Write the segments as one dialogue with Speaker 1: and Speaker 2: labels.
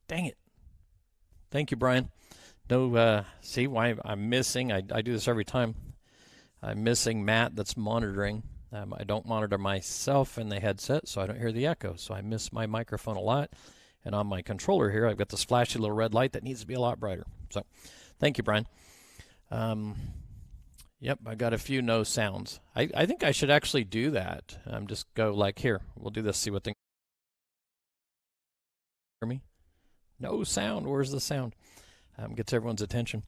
Speaker 1: Dang it. Thank you, Brian. No, see why I'm missing. I do this every time. I'm missing Matt that's monitoring. I don't monitor myself in the headset, so I don't hear the echo. So I miss my microphone a lot. And on my controller here, I've got this flashy little red light that needs to be a lot brighter. So thank you, Brian. Yep, I got a few no sounds. I think I should actually do that. Just go like here. We'll do this, see what thing. Hear me? No sound. Where's the sound? Gets everyone's attention.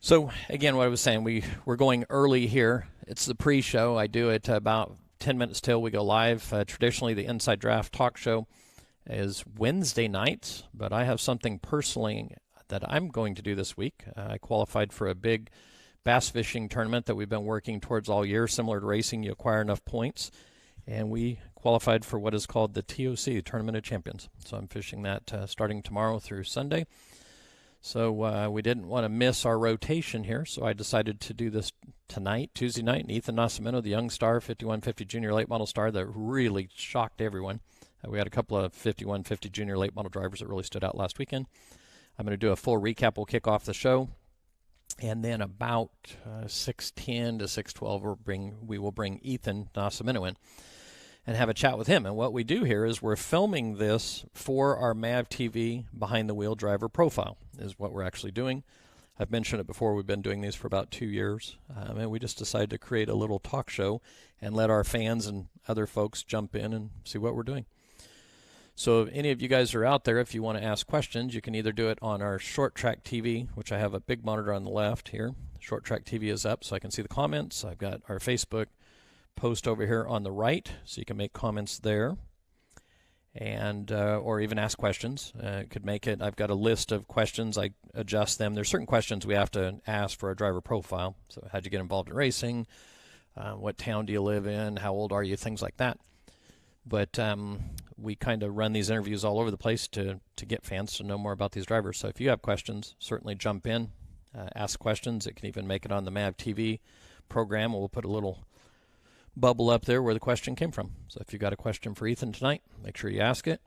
Speaker 1: So again, what I was saying, we're going early here. It's the pre-show. I do it about 10 minutes till we go live. Traditionally, the Inside Draft talk show is Wednesday nights, but I have something personally that I'm going to do this week. I qualified for a big bass fishing tournament that we've been working towards all year. Similar to racing, you acquire enough points, and we qualified for what is called the TOC, Tournament of Champions. So I'm fishing that starting tomorrow through Sunday. So we didn't want to miss our rotation here, so I decided to do this tonight, Tuesday night. And Ethan Nascimento, the young star, 5150 junior late model star that really shocked everyone. We had a couple of 5150 junior late model drivers that really stood out last weekend. I'm going to do a full recap. We'll kick off the show. And then about 6:10 to 6:12, we will bring Ethan Nascimento in and have a chat with him. And what we do here is we're filming this for our MAV TV behind the wheel driver profile is what we're actually doing. I've mentioned it before. We've been doing these for about 2 years. And we just decided to create a little talk show and let our fans and other folks jump in and see what we're doing. So if any of you guys are out there, if you want to ask questions, you can either do it on our Short Track TV, which I have a big monitor on the left here. Short Track TV is up so I can see the comments. I've got our Facebook post over here on the right, so you can make comments there, and or even ask questions. Could make it. I've got a list of questions. I adjust them. There's certain questions we have to ask for a driver profile. So how'd you get involved in racing? What town do you live in? How old are you? Things like that. But we kind of run these interviews all over the place to get fans to know more about these drivers. So if you have questions, certainly jump in, ask questions. It can even make it on the MAV TV program. We'll put a little bubble up there where the question came from. So if you got a question for Ethan tonight, make sure you ask it.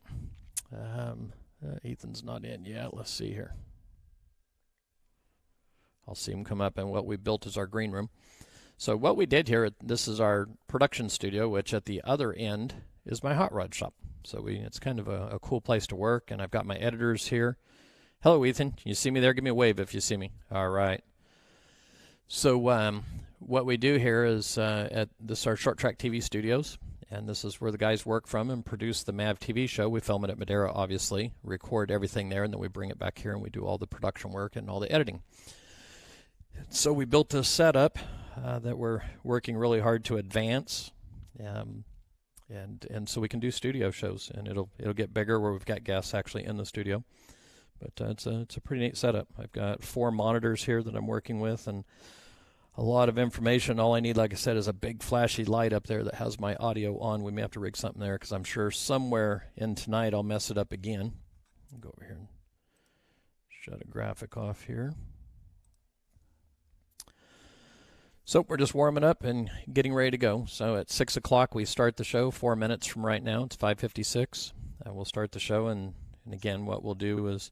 Speaker 1: Ethan's not in yet. Let's see here. I'll see him come up, and what we built is our green room. So what we did here, this is our production studio, which at the other end is my hot rod shop. So it's kind of a cool place to work, and I've got my editors here. Hello, Ethan. Can you see me there? Give me a wave if you see me. All right. So what we do here is at our Short Track TV studios, and this is where the guys work from and produce the MAV TV show. We film it at Madera, obviously, record everything there, and then we bring it back here and we do all the production work and all the editing. So we built this setup that we're working really hard to advance, and so we can do studio shows, and it'll get bigger where we've got guests actually in the studio. But it's a pretty neat setup. I've got 4 monitors here that I'm working with, and a lot of information. All I need, like I said, is a big flashy light up there that has my audio on. We may have to rig something there because I'm sure somewhere in tonight I'll mess it up again. I'll go over here and shut a graphic off here. So we're just warming up and getting ready to go. So at 6 o'clock we start the show, 4 minutes from right now. It's 5:56. We'll start the show, and again, what we'll do is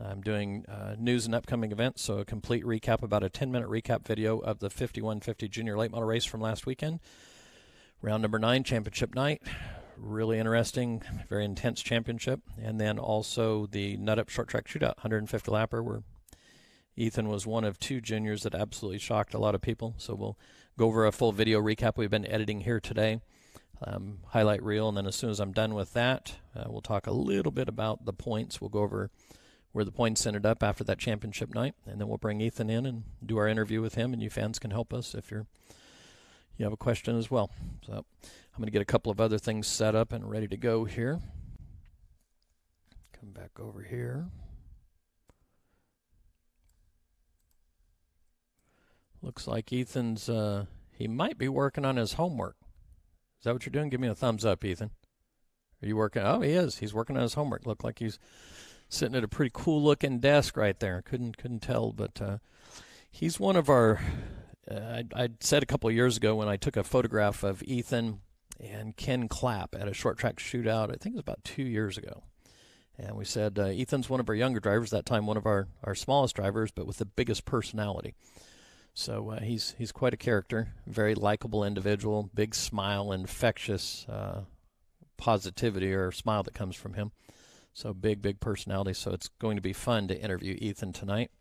Speaker 1: I'm doing news and upcoming events, so a complete recap, about a 10-minute recap video of the 5150 Junior Late Model race from last weekend. Round number 9, championship night. Really interesting, very intense championship. And then also the Nut Up Short Track Shootout, 150 lapper, where Ethan was one of 2 juniors that absolutely shocked a lot of people. So we'll go over a full video recap we've been editing here today, highlight reel, and then as soon as I'm done with that, we'll talk a little bit about the points. We'll go over where the points ended up after that championship night, and then we'll bring Ethan in and do our interview with him, and you fans can help us if you have a question as well. So I'm going to get a couple of other things set up and ready to go here. Come back over here. Looks like Ethan's, he might be working on his homework. Is that what you're doing? Give me a thumbs up, Ethan. Are you working? Oh, he is. He's working on his homework. Looked like he's sitting at a pretty cool-looking desk right there. Couldn't tell, but he's one of our, I said a couple of years ago when I took a photograph of Ethan and Ken Clapp at a short track shootout, I think it was about 2 years ago. And we said Ethan's one of our younger drivers, that time one of our smallest drivers, but with the biggest personality. So he's quite a character, very likable individual, big smile, infectious positivity or smile that comes from him. So big personality. So it's going to be fun to interview Ethan tonight.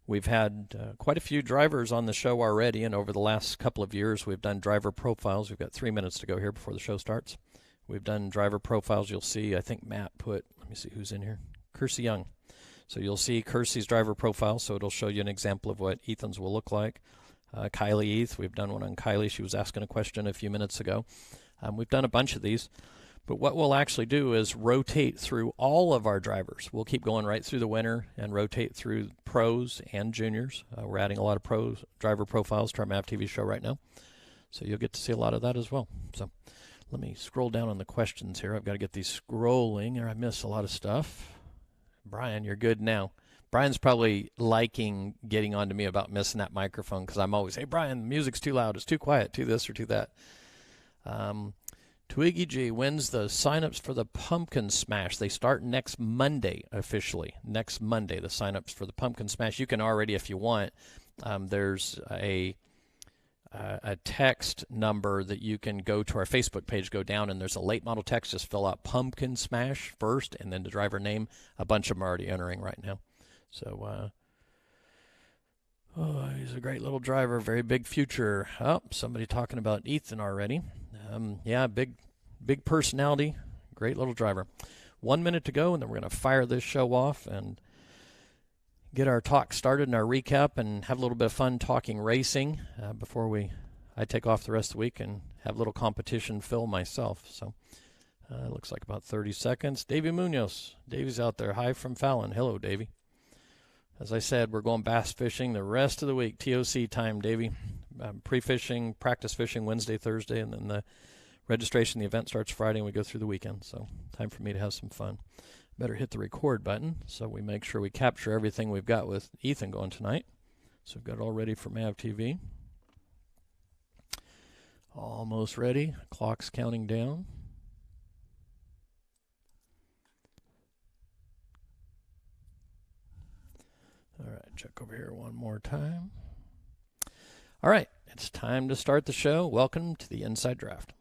Speaker 1: We've had quite a few drivers on the show already, and over the last couple of years we've done driver profiles. We've got 3 minutes to go here before the show starts. We've done driver profiles. You'll see, I think Matt put, let me see who's in here, Kersey Young. So you'll see Kersey's driver profile, so it'll show you an example of what Ethan's will look like. Kylie Eath, we've done one on Kylie. She was asking a question a few minutes ago. We've done a bunch of these. But what we'll actually do is rotate through all of our drivers. We'll keep going right through the winter and rotate through pros and juniors. We're adding a lot of pros driver profiles to our MAV TV show right now. So you'll get to see a lot of that as well. So let me scroll down on the questions here. I've got to get these scrolling, or I miss a lot of stuff. Brian, you're good now. Brian's probably liking getting on to me about missing that microphone because I'm always, hey, Brian, the music's too loud. It's too quiet. Too this or too that. Twiggy G, when's the signups for the Pumpkin Smash? They start next Monday officially. Next Monday, the signups for the Pumpkin Smash. You can already, if you want, there's a text number that you can go to our Facebook page, go down, and there's a late model text. Just fill out Pumpkin Smash first, and then the driver name. A bunch of them are already entering right now. So, he's a great little driver, very big future. Oh, somebody talking about Ethan already. Yeah, big personality, great little driver. 1 minute to go, and then we're going to fire this show off and get our talk started and our recap and have a little bit of fun talking racing before I take off the rest of the week and have a little competition fill myself. So it looks like about 30 seconds. Davey Munoz. Davey's out there. Hi from Fallon. Hello, Davey. As I said, we're going bass fishing the rest of the week. TOC time, Davey. Pre-fishing, practice fishing Wednesday, Thursday, and then the registration, the event starts Friday, and we go through the weekend. So time for me to have some fun. Better hit the record button so we make sure we capture everything we've got with Ethan going tonight. So we've got it all ready for MAV TV. Almost ready. Clock's counting down. All right, check over here one more time. All right, it's time to start the show. Welcome to the Inside Draft.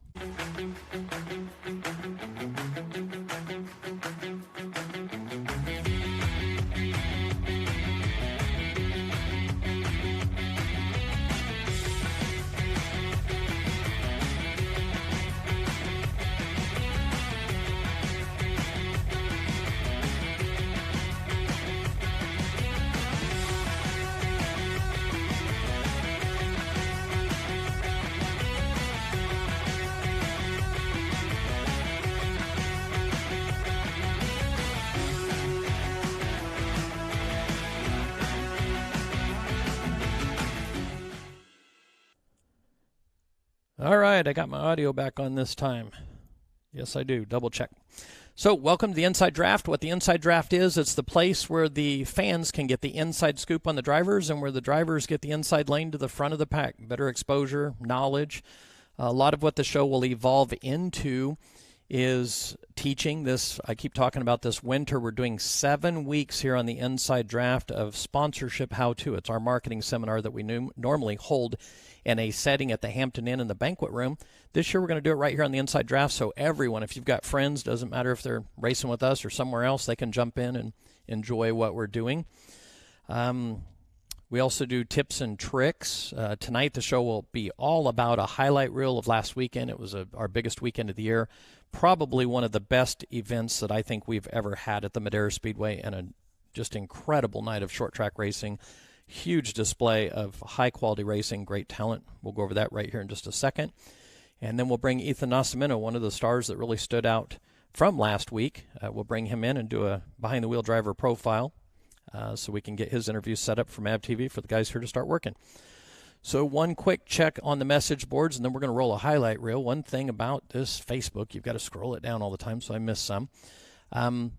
Speaker 1: All right, I got my audio back on this time. Yes, I do. Double check. So welcome to the Inside Draft. What the Inside Draft is, it's the place where the fans can get the inside scoop on the drivers and where the drivers get the inside lane to the front of the pack. Better exposure, knowledge. A lot of what the show will evolve into is teaching this. I keep talking about this winter. We're doing 7 weeks here on the Inside Draft of sponsorship how-to. It's our marketing seminar that we normally hold in a setting at the Hampton Inn in the banquet room. This year we're going to do it right here on the Inside Draft, so everyone, if you've got friends, doesn't matter if they're racing with us or somewhere else, they can jump in and enjoy what we're doing. We also do tips and tricks. Tonight the show will be all about a highlight reel of last weekend. It was our biggest weekend of the year, probably one of the best events that I think we've ever had at the Madera Speedway, and a just incredible night of short track racing. Huge display of high-quality racing, great talent. We'll go over that right here in just a second. And then we'll bring Ethan Nascimento, one of the stars that really stood out from last week. We'll bring him in and do a behind-the-wheel driver profile so we can get his interview set up for MAV TV for the guys here to start working. So one quick check on the message boards, and then we're going to roll a highlight reel. One thing about this Facebook, you've got to scroll it down all the time, so I missed some. All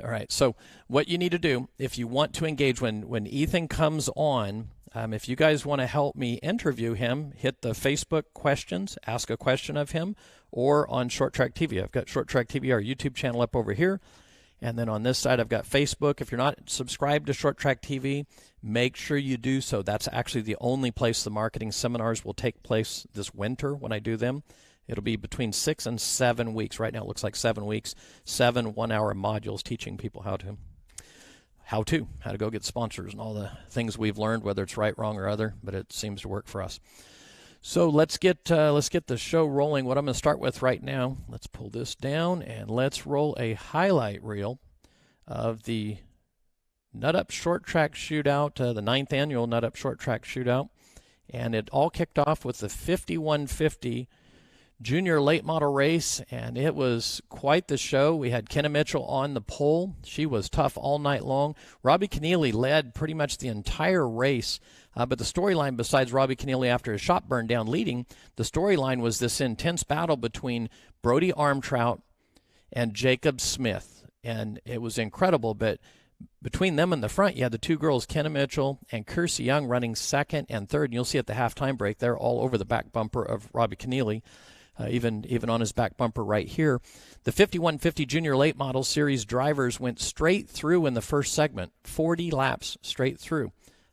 Speaker 1: right, so what you need to do, if you want to engage, when Ethan comes on, If you guys want to help me interview him, hit the Facebook questions, ask a question of him, or on Short Track TV. I've got Short Track TV, our YouTube channel, up over here. And then on this side, I've got Facebook. If you're not subscribed to Short Track TV, make sure you do so. That's actually the only place the marketing seminars will take place this winter when I do them. It'll be between 6 and 7 weeks. Right now it looks like 7 weeks, 7 one-hour modules teaching people how to go get sponsors and all the things we've learned, whether it's right, wrong, or other, but it seems to work for us. So let's get the show rolling. What I'm going to start with right now, let's pull this down and let's roll a highlight reel of the Nut Up Short Track Shootout, the 9th annual Nut Up Short Track Shootout. And it all kicked off with the 5150 junior late model race, and it was quite the show. We had Kenna Mitchell on the pole. She was tough all night long. Robbie Keneally led pretty much the entire race, but the storyline, besides Robbie Keneally after his shop burned down leading, the storyline was this intense battle between Brody Armtrout and Jacob Smith, and it was incredible. But between them in the front, you had the two girls, Kenna Mitchell and Kiersey Young, running second and third. And you'll see at the halftime break, they're all over the back bumper of Robbie Keneally. Even on his back bumper right here. The 5150 Junior Late Model Series drivers went straight through in the first segment, 40 laps straight through.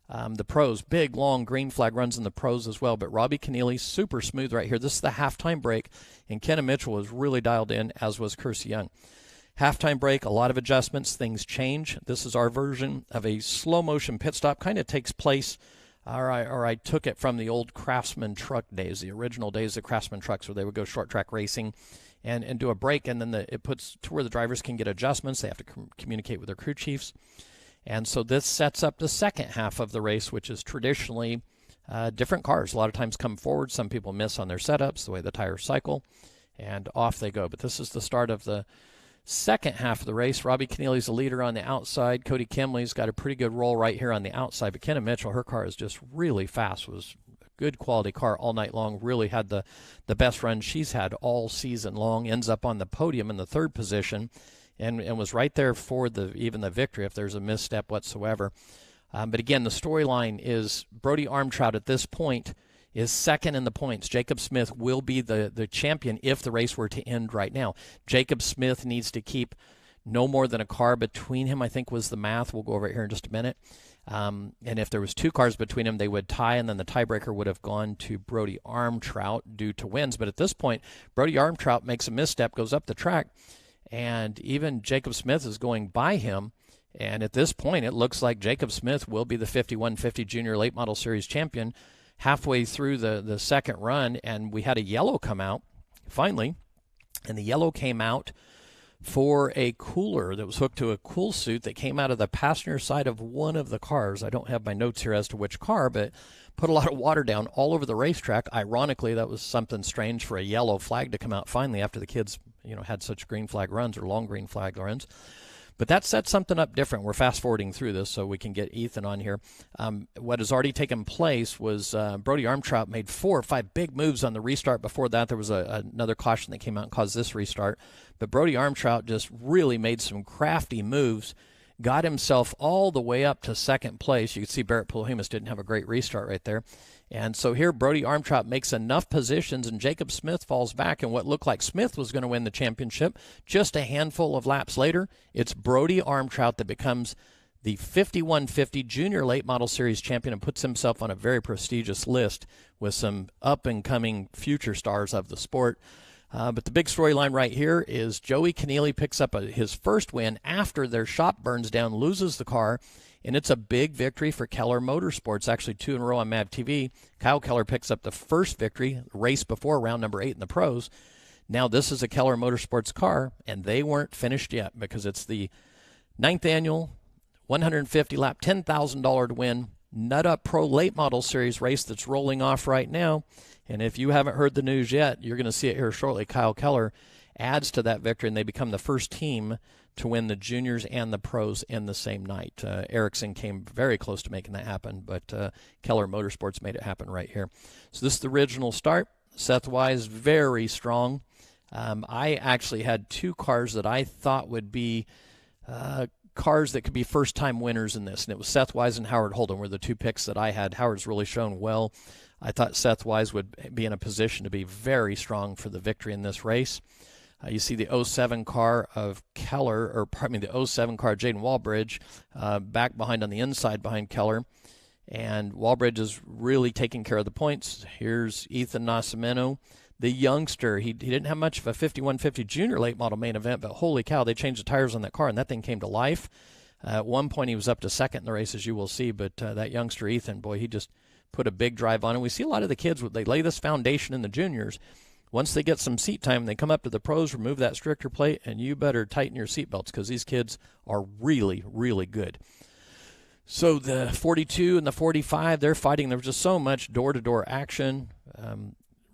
Speaker 1: The pros, big, long green flag runs in the pros as well, but Robbie Keneally, super smooth right here. This is the halftime break, and Kenna Mitchell was really dialed in, as was Kiersey Young. Halftime break, a lot of adjustments, things change. This is our version of a slow-motion pit stop, kind of takes place or I took it from the old Craftsman truck days, the original days of Craftsman trucks, where they would go short track racing and do a break, and then it puts to where the drivers can get adjustments. They have to communicate with their crew chiefs. And so this sets up the second half of the race, which is traditionally different cars. A lot of times come forward. Some people miss on their setups, the way the tires cycle, and off they go. But this is the start of the second half of the race. Robbie Keneally's the leader on the outside. Cody Kimley's got a pretty good roll right here on the outside. But Kenna Mitchell, her car is just really fast. Was a good quality car all night long. Really had the best run she's had all season long. Ends up on the podium in the third position, and was right there for even the victory if there's a misstep whatsoever. But again, the storyline is Brody Armtrout at this point is second in the points. Jacob Smith will be the champion if the race were to end right now. Jacob Smith needs to keep no more than a car between him, I think was the math. We'll go over it here in just a minute. And if there was 2 cars between them, they would tie, and then the tiebreaker would have gone to Brody Armtrout due to wins. But at this point, Brody Armtrout makes a misstep, goes up the track, and even Jacob Smith is going by him. And at this point, it looks like Jacob Smith will be the 5150 Junior Late Model Series champion halfway through the second run, and we had a yellow come out finally, and the yellow came out for a cooler that was hooked to a cool suit that came out of the passenger side of one of the cars. I don't have my notes here as to which car, but put a lot of water down all over the racetrack. Ironically, that was something strange for a yellow flag to come out finally after the kids had such green flag runs or long green flag runs. But that sets something up different. We're fast-forwarding through this so we can get Ethan on here. What has already taken place was Brody Armtrout made 4 or 5 big moves on the restart. Before that, there was another caution that came out and caused this restart. But Brody Armtrout just really made some crafty moves, got himself all the way up to second place. You can see Barrett Pulhemus didn't have a great restart right there. And so here Brody Armtrout makes enough positions, and Jacob Smith falls back, and what looked like Smith was going to win the championship, just a handful of laps later, it's Brody Armtrout that becomes the 5150 Junior Late Model Series champion and puts himself on a very prestigious list with some up-and-coming future stars of the sport. But the big storyline right here is Joey Keneally picks up his first win after their shop burns down, loses the car, and it's a big victory for Keller Motorsports, actually 2 in a row on MAV TV. Kyle Keller picks up the first victory, race before round number 8 in the pros. Now this is a Keller Motorsports car, and they weren't finished yet because it's the 9th annual 150-lap, $10,000 to win Nut Up Pro Late Model Series race that's rolling off right now. And if you haven't heard the news yet, you're going to see it here shortly. Kyle Keller adds to that victory, and they become the first team to win the juniors and the pros in the same night. Ericsson came very close to making that happen, but Keller Motorsports made it happen right here. So this is the original start. Seth Wise, very strong. I actually had 2 cars that I thought would be cars that could be first-time winners in this, and it was Seth Wise and Howard Holden were the two picks that I had. Howard's really shown well. I thought Seth Wise would be in a position to be very strong for the victory in this race. You see the 07 car of Keller, or pardon me, the 07 car of Jaden Walbridge, back behind on the inside behind Keller. And Walbridge is really taking care of the points. Here's Ethan Nascimento, the youngster. He didn't have much of a 5150 junior late model main event, but holy cow, they changed the tires on that car, and that thing came to life. At one point, he was up to second in the race, as you will see, but that youngster Ethan, boy, he just put a big drive on it. We see a lot of the kids, they lay this foundation in the juniors. Once they get some seat time, they come up to the pros, remove that stricter plate, and you better tighten your seat belts because these kids are really, really good. So the 42 and the 45, they're fighting. There was just so much door-to-door action.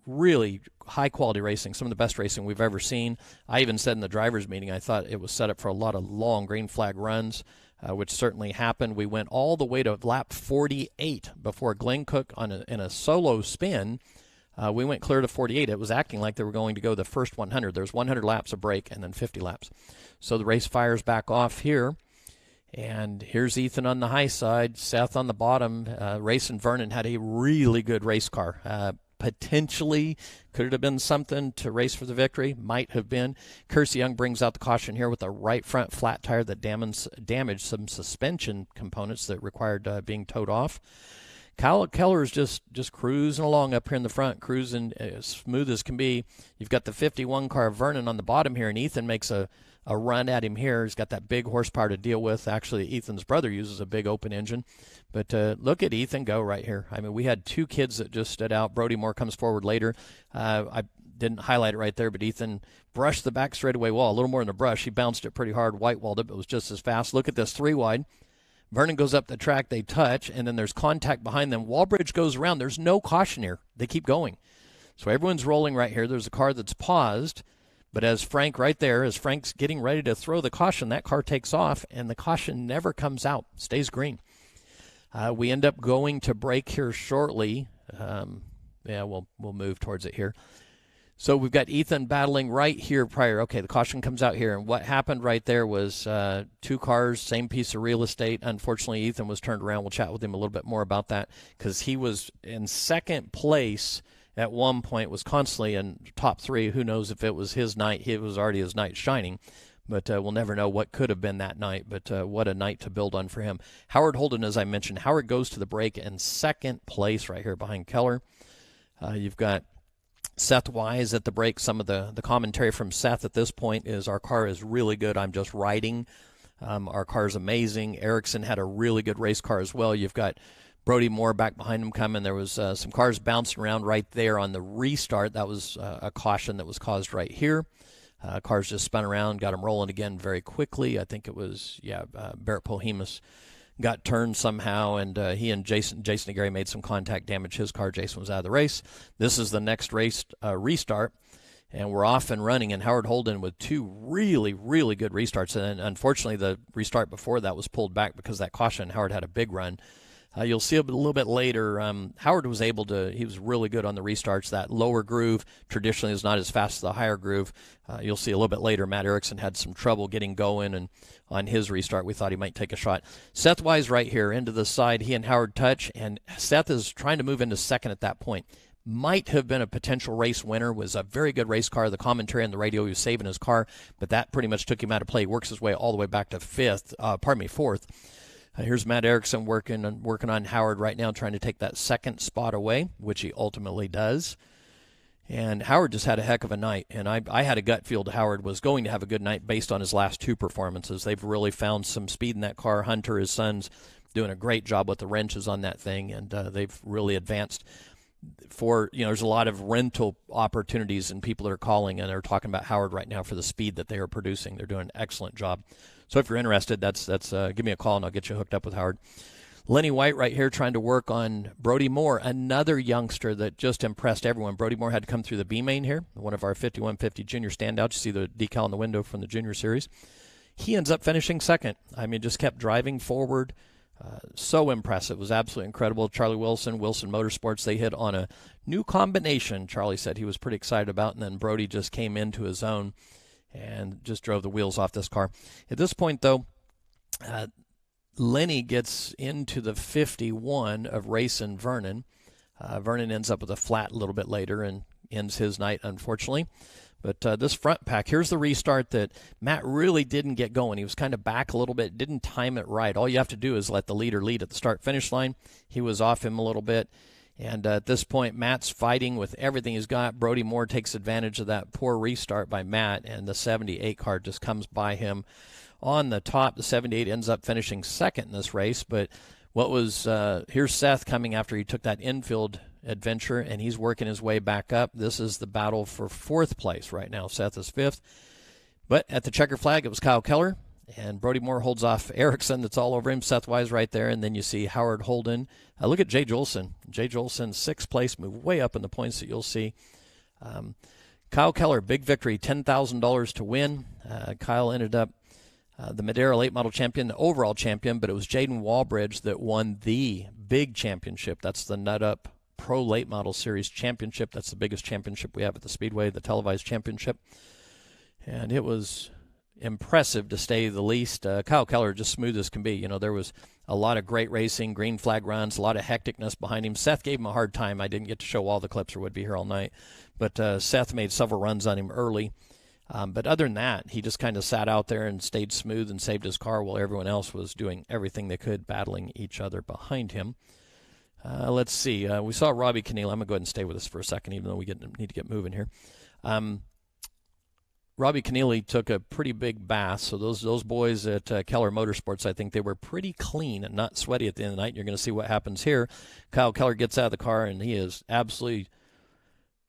Speaker 1: Really high-quality racing, some of the best racing we've ever seen. I even said in the drivers' meeting I thought it was set up for a lot of long green flag runs, which certainly happened. We went all the way to lap 48 before Glenn Cook in a solo spin. We went clear to 48. It was acting like they were going to go the first 100. There's 100 laps of break and then 50 laps. So the race fires back off here. And here's Ethan on the high side, Seth on the bottom. Race and Vernon had a really good race car. Potentially could it have been something to race for the victory? Might have been. Kersey Young brings out the caution here with a right front flat tire that damaged some suspension components that required being towed off. Kyle Keller is just cruising along up here in the front, cruising as smooth as can be. You've got the 51 car of Vernon on the bottom here, and Ethan makes a run at him here. He's got that big horsepower to deal with. Actually, Ethan's brother uses a big open engine. But look at Ethan go right here. I mean, we had two kids that just stood out. Brody Moore comes forward later. I didn't highlight it right there, but Ethan brushed the back straightaway wall, a little more in the brush. He bounced it pretty hard, white-walled it, but it was just as fast. Look at this three-wide. Vernon goes up the track, they touch, and then there's contact behind them. Walbridge goes around. There's no caution here. They keep going. So everyone's rolling right here. There's a car that's paused, but as Frank's getting ready to throw the caution, that car takes off, and the caution never comes out, stays green. We end up going to break here shortly. We'll move towards it here. So we've got Ethan battling right here prior. Okay, the caution comes out here, and what happened right there was two cars, same piece of real estate. Unfortunately, Ethan was turned around. We'll chat with him a little bit more about that because he was in second place at one point, was constantly in top three. Who knows if it was his night. It was already his night shining, but we'll never know what could have been that night, but what a night to build on for him. Howard Holden, as I mentioned, Howard goes to the break in second place right here behind Keller. You've got Seth Wise at the break. Some of the commentary from Seth at this point is our car is really good. I'm just riding. Our car is amazing. Erickson had a really good race car as well. You've got Brody Moore back behind him coming. There was some cars bouncing around right there on the restart. That was a caution that was caused right here. Cars just spun around, got them rolling again very quickly. I think it was, Barrett Pohemus got turned somehow, and he and Jason Aguirre made some contact, damage his car. Jason was out of the race. This is the next race restart, and we're off and running, and Howard Holden with two really, really good restarts. And unfortunately, the restart before that was pulled back because of that caution. Howard had a big run. You'll see a little bit later, Howard was he was really good on the restarts. That lower groove traditionally is not as fast as the higher groove. You'll see a little bit later, Matt Erickson had some trouble getting going, and on his restart, we thought he might take a shot. Seth Wise right here into the side. He and Howard touch, and Seth is trying to move into second at that point. Might have been a potential race winner, was a very good race car. The commentary on the radio, he was saving his car, but that pretty much took him out of play. He works his way all the way back to fourth. Here's Matt Erickson working on Howard right now, trying to take that second spot away, which he ultimately does. And Howard just had a heck of a night, and I had a gut feel that Howard was going to have a good night based on his last two performances. They've really found some speed in that car. Hunter, his son's, doing a great job with the wrenches on that thing, and they've really advanced. There's a lot of rental opportunities and people that are calling, and they're talking about Howard right now for the speed that they are producing. They're doing an excellent job. So if you're interested, that's give me a call and I'll get you hooked up with Howard. Lenny White right here trying to work on Brody Moore, another youngster that just impressed everyone. Brody Moore had to come through the B main here, one of our 5150 junior standouts. You see the decal in the window from the junior series. He ends up finishing second. I mean, just kept driving forward. So impressive. It was absolutely incredible. Charlie Wilson Motorsports, they hit on a new combination Charlie said he was pretty excited about, and then Brody just came into his own and just drove the wheels off this car. At this point, though, Lenny gets into the 51 of racing Vernon. Vernon ends up with a flat a little bit later and ends his night, unfortunately. But this front pack, here's the restart that Matt really didn't get going. He was kind of back a little bit, didn't time it right. All you have to do is let the leader lead at the start-finish line. He was off him a little bit. And at this point, Matt's fighting with everything he's got. Brody Moore takes advantage of that poor restart by Matt, and the 78 car just comes by him on the top. The 78 ends up finishing second in this race. But what was here's Seth coming after he took that infield adventure, and he's working his way back up. This is the battle for fourth place right now. Seth is fifth. But at the checker flag, it was Kyle Keller, and Brody Moore holds off Erickson. That's all over him. Seth Wise right there, and then you see Howard Holden. Look at Jay Jolson. Jay Jolson, sixth place, moved way up in the points that you'll see. Kyle Keller, big victory, $10,000 to win. Kyle ended up the Madera late model champion, the overall champion, but it was Jaden Walbridge that won the big championship. That's the Nut Up Pro Late Model Series Championship. That's the biggest championship we have at the Speedway, the televised championship. And it was impressive to say the least. Kyle Keller, just smooth as can be. You know, there was a lot of great racing, green flag runs, a lot of hecticness behind him. Seth gave him a hard time. I didn't get to show all the clips or would be here all night. But Seth made several runs on him early. But other than that, he just kind of sat out there and stayed smooth and saved his car while everyone else was doing everything they could, battling each other behind him. Let's see. We saw Robbie Keneally. I'm going to go ahead and stay with us for a second, even though we need to get moving here. Robbie Keneally took a pretty big bath. So those boys at Keller Motorsports, I think they were pretty clean and not sweaty at the end of the night. And you're going to see what happens here. Kyle Keller gets out of the car, and he is absolutely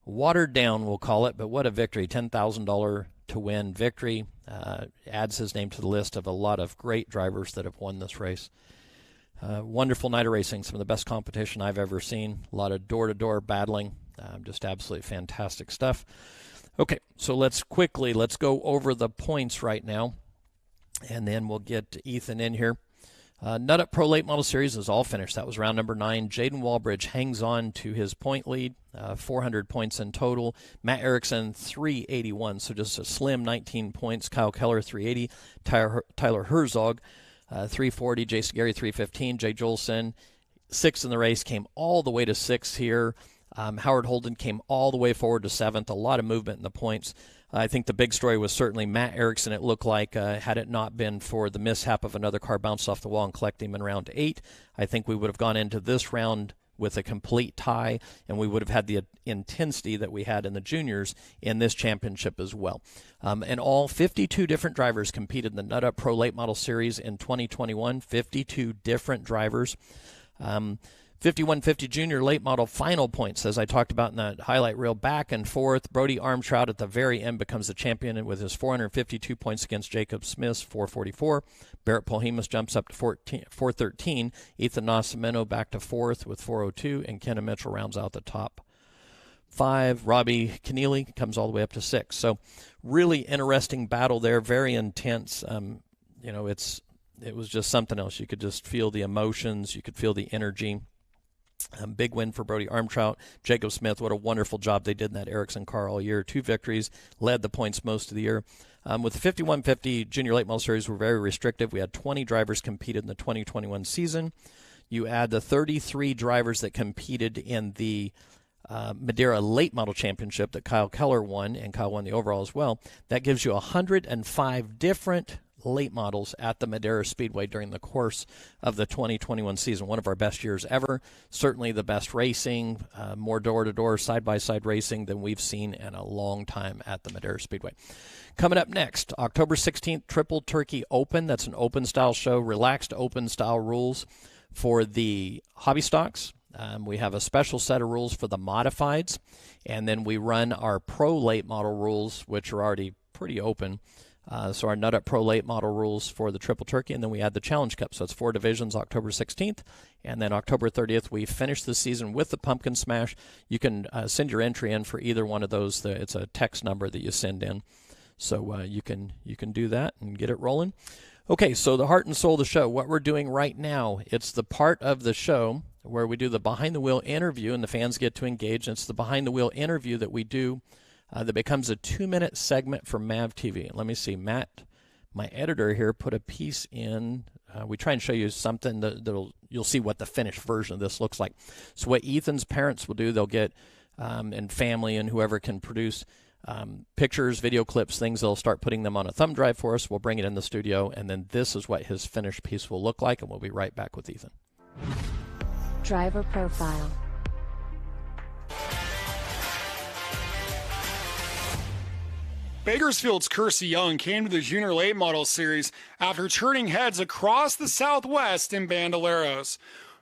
Speaker 1: watered down, we'll call it. But what a victory. $10,000 to win victory. Adds his name to the list of a lot of great drivers that have won this race. Wonderful night of racing, some of the best competition I've ever seen. A lot of door-to-door battling, just absolutely fantastic stuff. Okay, so let's go over the points right now, and then we'll get Ethan in here. Nut Up Pro Late Model Series is all finished. That was round number 9. Jaden Walbridge hangs on to his point lead, 400 points in total. Matt Erickson, 381, so just a slim 19 points. Kyle Keller, 380. Tyler Herzog, 340, Jason Gary 315, Jay Jolson 6th in the race, came all the way to 6th here. Howard Holden came all the way forward to 7th. A lot of movement in the points. I think the big story was certainly Matt Erickson. It looked like had it not been for the mishap of another car bounced off the wall and collecting him in round 8, I think we would have gone into this round with a complete tie, and we would have had the intensity that we had in the juniors in this championship as well. And all 52 different drivers competed in the Nut Up Pro Late Model Series in 2021, 52 different drivers. 5150 Junior Late Model final points, as I talked about in that highlight reel, back and forth. Brody Armstrong at the very end becomes the champion with his 452 points against Jacob Smith's 444. Barrett Polhemus jumps up to 413. Ethan Nascimento back to 4th with 402, and Kenna Mitchell rounds out the top 5. Robbie Keneally comes all the way up to 6. So really interesting battle there, very intense. It was just something else. You could just feel the emotions. You could feel the energy. Big win for Brody Armstrong. Jacob Smith, what a wonderful job they did in that Erickson car all year. 2 victories, led the points most of the year. With the 5150 Junior Late Model Series, we're very restrictive. We had 20 drivers competed in the 2021 season. You add the 33 drivers that competed in the Madera Late Model Championship that Kyle Keller won, and Kyle won the overall as well. That gives you 105 different late models at the Madera Speedway during the course of the 2021 season. One of our best years ever. Certainly the best racing, more door-to-door, side-by-side racing than we've seen in a long time at the Madera Speedway. Coming up next, October 16th, Triple Turkey Open. That's an open-style show, relaxed open-style rules for the hobby stocks. We have a special set of rules for the modifieds, and then we run our pro late model rules, which are already pretty open. So our Nut Up Pro Late Model rules for the Triple Turkey, and then we add the Challenge Cup. So it's 4 divisions, October 16th, and then October 30th, we finish the season with the Pumpkin Smash. You can send your entry in for either one of those. It's a text number that you send in. So you can do that and get it rolling. Okay, so the heart and soul of the show, what we're doing right now, it's the part of the show where we do the behind-the-wheel interview, and the fans get to engage. And it's the behind-the-wheel interview that we do that becomes a 2-minute segment for MAV TV. Let me see. Matt my editor here put a piece in. We try and show you something you'll see what the finished version of this looks like. So what Ethan's parents will do, they'll get, and family and whoever can produce pictures, video clips, things. They'll start putting them on a thumb drive for us. We'll bring it in the studio, and then this is what his finished piece will look like, and we'll be right back with Ethan.
Speaker 2: Driver profile.
Speaker 3: Bakersfield's Kersey Young came to the Junior Late Model Series after turning heads across the Southwest in Bandoleros.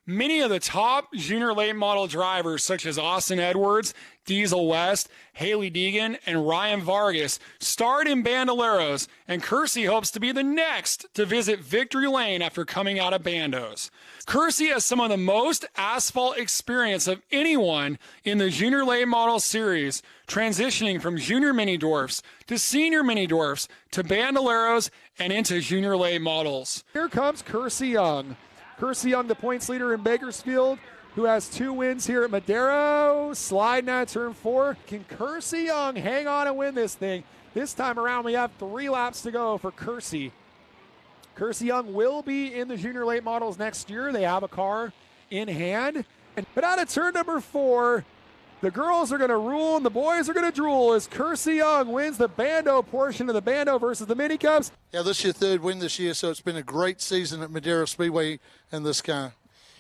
Speaker 3: Many of the top junior late model drivers, such as Austin Edwards, Diesel West, Haley Deegan, and Ryan Vargas, starred in Bandoleros, and Kersey hopes to be the next to visit Victory Lane after coming out of Bandos. Kersey has some of the most asphalt experience of anyone in the Junior Late Model Series, transitioning from junior mini dwarfs to senior mini dwarfs to Bandoleros and into junior late models.
Speaker 4: Here comes Kersey Young. Kersey Young, the points leader in Bakersfield, who has 2 wins here at Madero. Sliding out turn 4. Can Kersey Young hang on and win this thing? This time around, we have 3 laps to go for Kersey. Kersey Young will be in the junior late models next year. They have a car in hand. But out of turn number 4, the girls are going to rule and the boys are going to drool as Kersey Young wins the Bando portion of the Bando versus the Mini Cups.
Speaker 5: Yeah, this is your 3rd win this year, so it's been a great season at Madero Speedway in this car.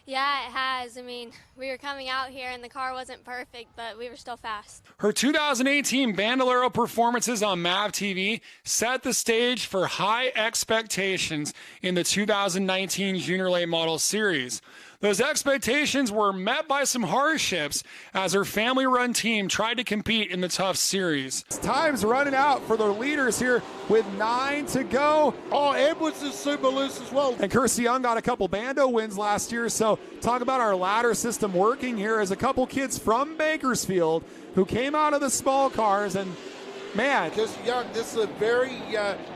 Speaker 6: Yeah, it has. I mean, we were coming out here and the car wasn't perfect, but we were still fast.
Speaker 3: Her 2018 Bandolero performances on MAV TV set the stage for high expectations in the 2019 Junior Late Model Series. Those expectations were met by some hardships as her family-run team tried to compete in the tough series.
Speaker 4: Time's running out for the leaders here with 9 to go.
Speaker 5: Oh, Edwards is super loose as well.
Speaker 4: And Kersey Young got a couple Bando wins last year, so talk about our ladder system working here as a couple kids from Bakersfield who came out of the small cars and man.
Speaker 5: Kersey Young, this is a very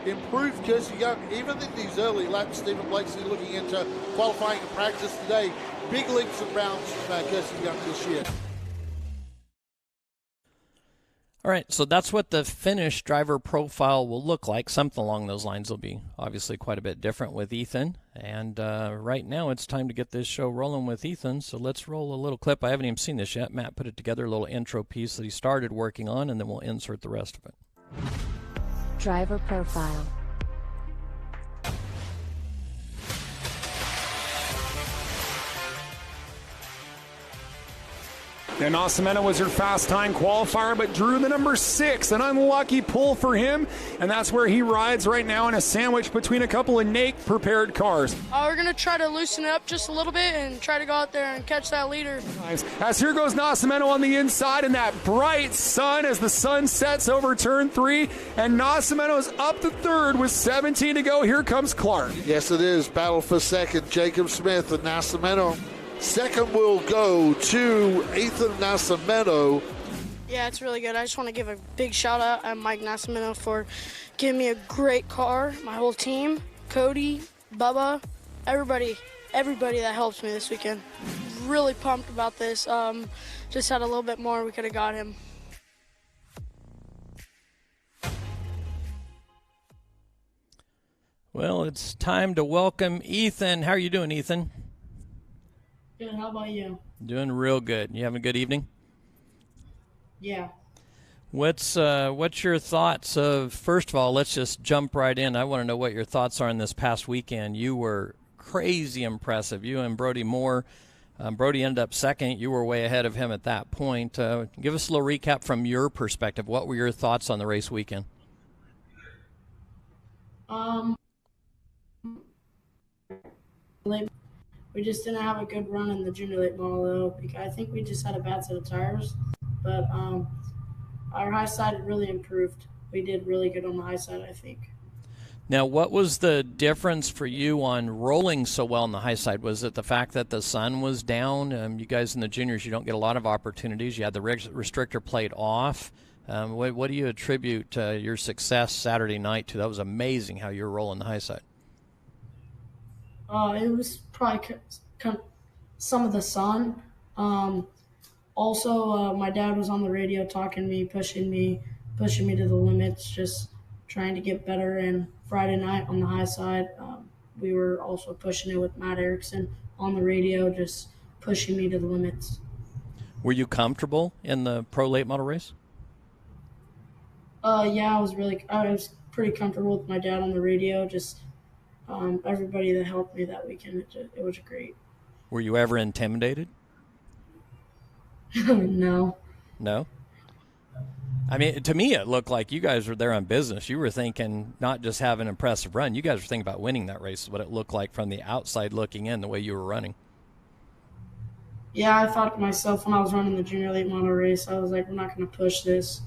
Speaker 5: improved Kersey Young. Even in these early laps, Stephen Blakesley looking into qualifying and practice today. Big leaps and bounds from Kersey Young this year.
Speaker 1: All right, so that's what the finished driver profile will look like. Something along those lines will be obviously quite a bit different with Ethan. And right now it's time to get this show rolling with Ethan. So let's roll a little clip. I haven't even seen this yet. Matt put it together, a little intro piece that he started working on, and then we'll insert the rest of it.
Speaker 2: Driver profile.
Speaker 3: And Nascimento was her fast time qualifier, but drew the number 6, an unlucky pull for him, and that's where he rides right now in a sandwich between a couple of Nate-prepared cars.
Speaker 7: We're going to try to loosen it up just a little bit and try to go out there and catch that leader.
Speaker 3: Nice. As here goes Nascimento on the inside, and that bright sun as the sun sets over turn 3, and Nascimento's up to 3rd with 17 to go. Here comes Clark.
Speaker 5: Yes, it is. Battle for 2nd. Jacob Smith and Nascimento. 2nd will go to Ethan Nascimento.
Speaker 7: Yeah, it's really good. I just want to give a big shout out to Mike Nascimento for giving me a great car, my whole team, Cody, Bubba, everybody that helped me this weekend. Really pumped about this. Just had a little bit more, we could have got him.
Speaker 1: Well, it's time to welcome Ethan. How are you doing, Ethan?
Speaker 7: Good, how about you?
Speaker 1: Doing real good. You having a good evening?
Speaker 7: Yeah.
Speaker 1: What's your thoughts of, first of all, let's just jump right in. I want to know what your thoughts are on this past weekend. You were crazy impressive. You and Brody Moore. Brody ended up 2nd. You were way ahead of him at that point. Give us a little recap from your perspective. What were your thoughts on the race weekend?
Speaker 8: We just didn't have a good run in the junior late model, though. I think we just had a bad set of tires. But our high side really improved. We did really good on the high side, I think.
Speaker 1: Now, what was the difference for you on rolling so well on the high side? Was it the fact that the sun was down? You guys in the juniors, you don't get a lot of opportunities. You had the restrictor plate off. What do you attribute your success Saturday night to? That was amazing how you were rolling the high side.
Speaker 8: It was probably some of the sun. Also, my dad was on the radio talking to me, pushing me to the limits. Just trying to get better. And Friday night on the high side, we were also pushing it with Matt Erickson on the radio, just pushing me to the limits.
Speaker 1: Were you comfortable in the pro late model race?
Speaker 8: Yeah, I was pretty comfortable with my dad on the radio. Just everybody that helped me that weekend, it was great.
Speaker 1: Were you ever intimidated?
Speaker 8: No.
Speaker 1: No? I mean, to me, it looked like you guys were there on business. You were thinking not just have an impressive run. You guys were thinking about winning that race, is what it looked like from the outside looking in, the way you were running.
Speaker 8: Yeah, I thought to myself when I was running the junior late model race, I was like, we're not going to push this.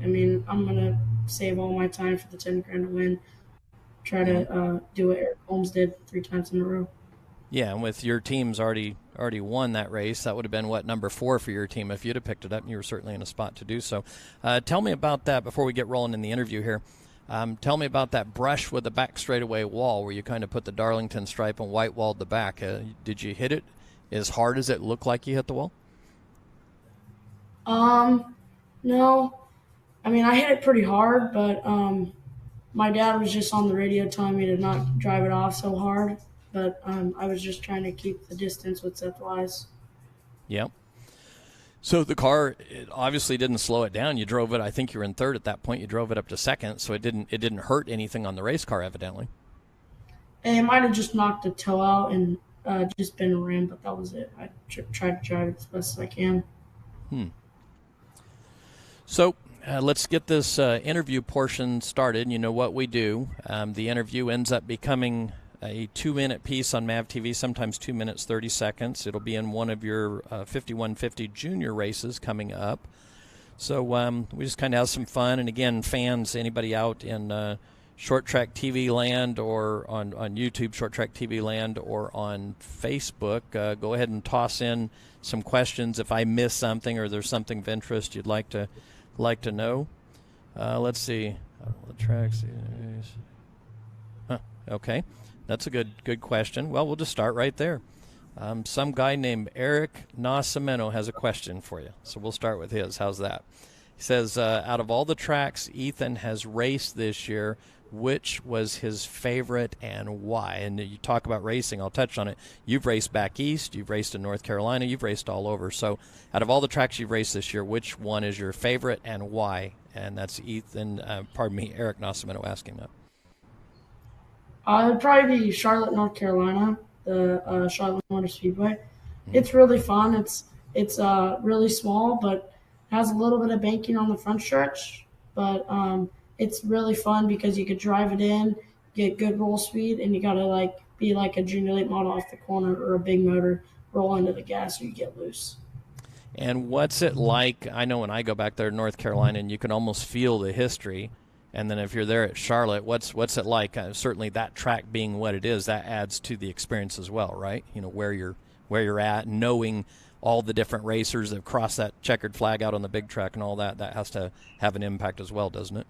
Speaker 8: I mean, I'm going to save all my time for the 10 grand to win. Try to do what Eric Holmes did 3 times in a row.
Speaker 1: Yeah, and with your team's already won that race, that would have been, number 4 for your team if you'd have picked it up, and you were certainly in a spot to do so. Tell me about that before we get rolling in the interview here. Tell me about that brush with the back straightaway wall where you kind of put the Darlington stripe and white-walled the back. Did you hit it as hard as it looked like you hit the wall?
Speaker 8: No. I mean, I hit it pretty hard, but my dad was just on the radio telling me to not drive it off so hard. But I was just trying to keep the distance with Seth Wise.
Speaker 1: Yep. So the car, it obviously didn't slow it down. You drove it. I think you were in third at that point. You drove it up to second, so it didn't hurt anything on the race car, evidently.
Speaker 8: And it might have just knocked a toe out and just been a rim, but that was it. I tried to drive it as best as I can.
Speaker 1: So let's get this interview portion started. You know what we do. The interview ends up becoming a 2-minute piece on MAV TV, sometimes 2 minutes, 30 seconds. It'll be in one of your 5150 junior races coming up. So we just kind of have some fun. And again, fans, anybody out in Short Track TV land or on YouTube, Short Track TV land, or on Facebook, go ahead and toss in some questions if I miss something or there's something of interest you'd like to know. Let's see. The tracks. Okay. That's a good question. Well, we'll just start right there. Some guy named Ethan Nascimento has a question for you, so we'll start with his. How's that? He says, out of all the tracks Ethan has raced this year, which was his favorite and why? And you talk about racing, I'll touch on it. You've raced back east, you've raced in North Carolina, you've raced all over. So out of all the tracks you've raced this year, which one is your favorite and why? And that's Ethan Nascimento asking that.
Speaker 8: It would probably be Charlotte, North Carolina, the Charlotte Motor Speedway. It's really fun. It's really small, but has a little bit of banking on the front stretch. But it's really fun because you could drive it in, get good roll speed, and you got to be like a junior late model off the corner or a big motor, roll into the gas, or you get loose.
Speaker 1: And what's it like? I know when I go back there to North Carolina, and you can almost feel the history. And then if you're there at Charlotte, what's it like? Certainly that track being what it is, that adds to the experience as well, right? You know, where you're at, knowing all the different racers that cross that checkered flag out on the big track and all that has to have an impact as well, doesn't it?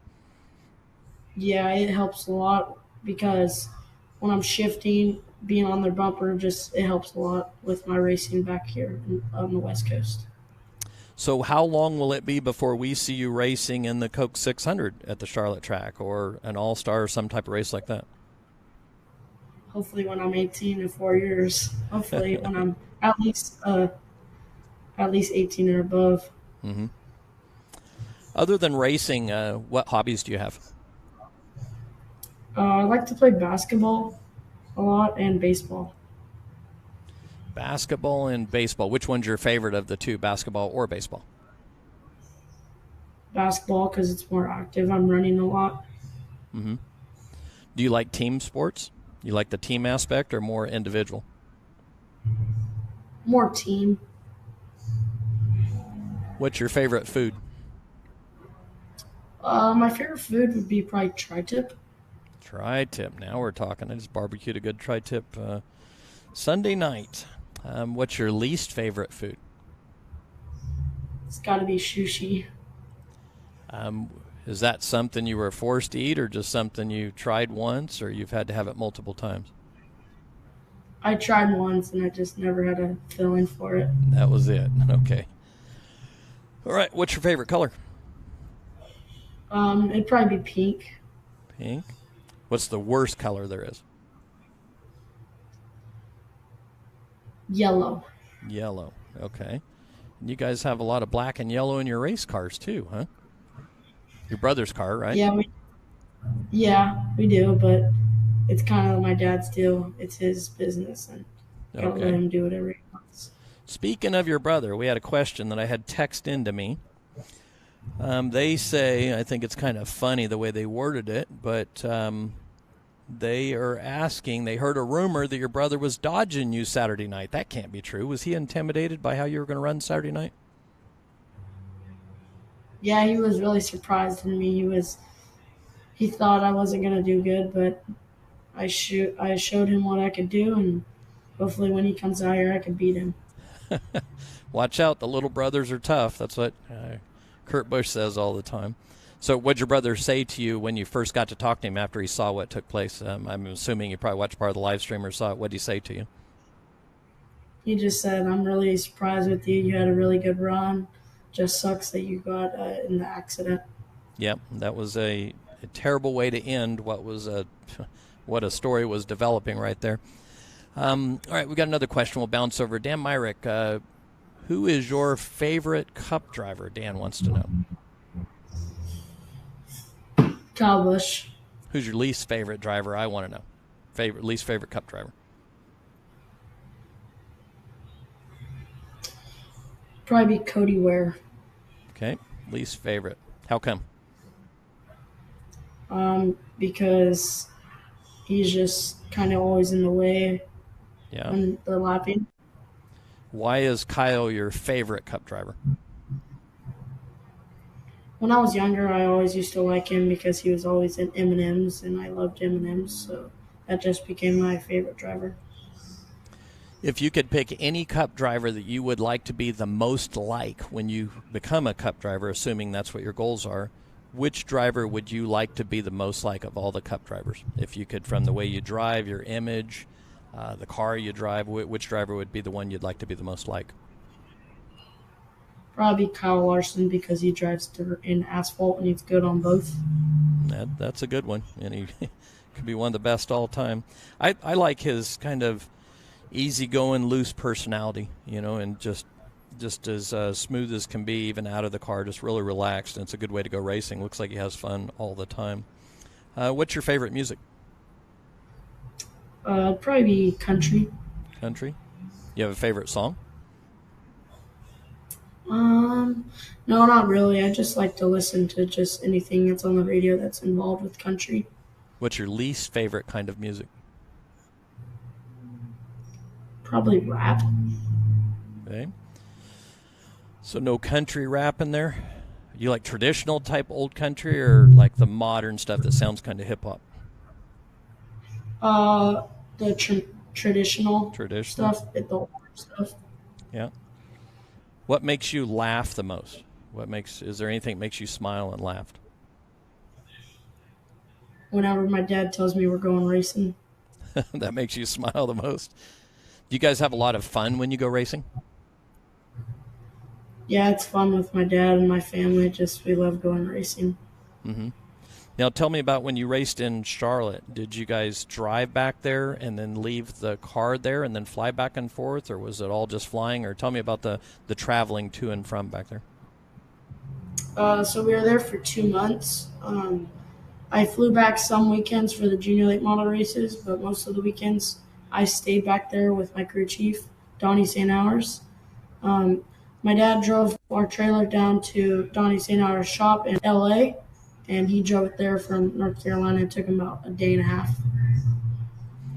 Speaker 8: Yeah, it helps a lot because when I'm shifting, being on their bumper, it helps a lot with my racing back here on the West Coast.
Speaker 1: So how long will it be before we see you racing in the Coke 600 at the Charlotte track or an All-Star or some type of race like that?
Speaker 8: Hopefully when I'm 18 in 4 years. Hopefully when I'm at least 18 or above.
Speaker 1: Mm-hmm. Other than racing, what hobbies do you have?
Speaker 8: I like to play basketball a lot and baseball.
Speaker 1: Basketball and baseball. Which one's your favorite of the two, basketball or baseball?
Speaker 8: Basketball because it's more active. I'm running a lot.
Speaker 1: Mm-hmm. Do you like team sports? You like the team aspect or more individual?
Speaker 8: More team.
Speaker 1: What's your favorite food?
Speaker 8: My favorite food would be probably tri-tip.
Speaker 1: Tri-tip. Now we're talking. I just barbecued a good tri-tip Sunday night. What's your least favorite food?
Speaker 8: It's got to be sushi.
Speaker 1: Is that something you were forced to eat or just something you tried once or you've had to have it multiple times?
Speaker 8: I tried once and I just never had a feeling for it.
Speaker 1: That was it. Okay. All right. What's your favorite color?
Speaker 8: It'd probably be pink.
Speaker 1: Pink. What's the worst color there is?
Speaker 8: Yellow.
Speaker 1: Yellow. Okay. And you guys have a lot of black and yellow in your race cars too, huh? Your brother's car, right?
Speaker 8: Yeah, we do, but it's kind of my dad's deal. It's his business, and gotta let him do whatever he wants.
Speaker 1: Speaking of your brother, we had a question that I had text into me. They say, I think it's kind of funny the way they worded it, but they are asking, they heard a rumor that your brother was dodging you Saturday night. That can't be true. Was he intimidated by how you were going to run Saturday night?
Speaker 8: Yeah, he was really surprised in me. He thought I wasn't going to do good, but I showed him what I could do, and hopefully when he comes out here, I can beat him.
Speaker 1: Watch out, the little brothers are tough. That's what Kurt Busch says all the time. So what'd your brother say to you when you first got to talk to him after he saw what took place? I'm assuming you probably watched part of the live stream or saw it. What did he say to you?
Speaker 8: He just said, I'm really surprised with you. You had a really good run. Just sucks that you got in the accident.
Speaker 1: Yep, that was a terrible way to end what a story was developing right there. All right, we got another question. We'll bounce over. Dan Myrick, who is your favorite Cup driver? Dan wants to know.
Speaker 8: Kyle Busch.
Speaker 1: Who's your least favorite driver? I want to know. Least favorite Cup driver.
Speaker 8: Probably Cody Ware.
Speaker 1: Okay, least favorite. How come?
Speaker 8: Because he's just kind of always in the way when they're lapping.
Speaker 1: Why is Kyle your favorite Cup driver?
Speaker 8: When I was younger, I always used to like him because he was always in M&Ms, and I loved M&Ms, so that just became my favorite driver.
Speaker 1: If you could pick any Cup driver that you would like to be the most like when you become a Cup driver, assuming that's what your goals are, which driver would you like to be the most like of all the Cup drivers? If you could, from the way you drive, your image, the car you drive, which driver would be the one you'd like to be the most like?
Speaker 8: Probably Kyle Larson because he drives dirt and asphalt and he's good on both.
Speaker 1: That's a good one, and he could be one of the best all time. I like his kind of easygoing, loose personality, and just as smooth as can be, even out of the car, just really relaxed, and it's a good way to go racing. Looks like he has fun all the time. What's your favorite music?
Speaker 8: Probably be country.
Speaker 1: Country? You have a favorite song?
Speaker 8: No, not really. I just like to listen to just anything that's on the radio that's involved with country.
Speaker 1: What's your least favorite kind of music?
Speaker 8: Probably rap.
Speaker 1: Okay. So no country rap in there? You like traditional type old country or like the modern stuff that sounds kind of hip hop?
Speaker 8: The traditional stuff, the older stuff.
Speaker 1: Yeah. What makes you laugh the most? Is there anything that makes you smile and laugh?
Speaker 8: Whenever my dad tells me we're going racing.
Speaker 1: That makes you smile the most. Do you guys have a lot of fun when you go racing?
Speaker 8: Yeah, it's fun with my dad and my family. We love going racing.
Speaker 1: Mm-hmm. Now, tell me about when you raced in Charlotte. Did you guys drive back there and then leave the car there and then fly back and forth, or was it all just flying? Or tell me about the traveling to and from back there.
Speaker 8: So we were there for 2 months. I flew back some weekends for the junior late model races, but most of the weekends I stayed back there with my crew chief, Donnie St. Hours. My dad drove our trailer down to Donnie St. Hours' shop in L.A., and he drove it there from North Carolina. It took him about a day and a half.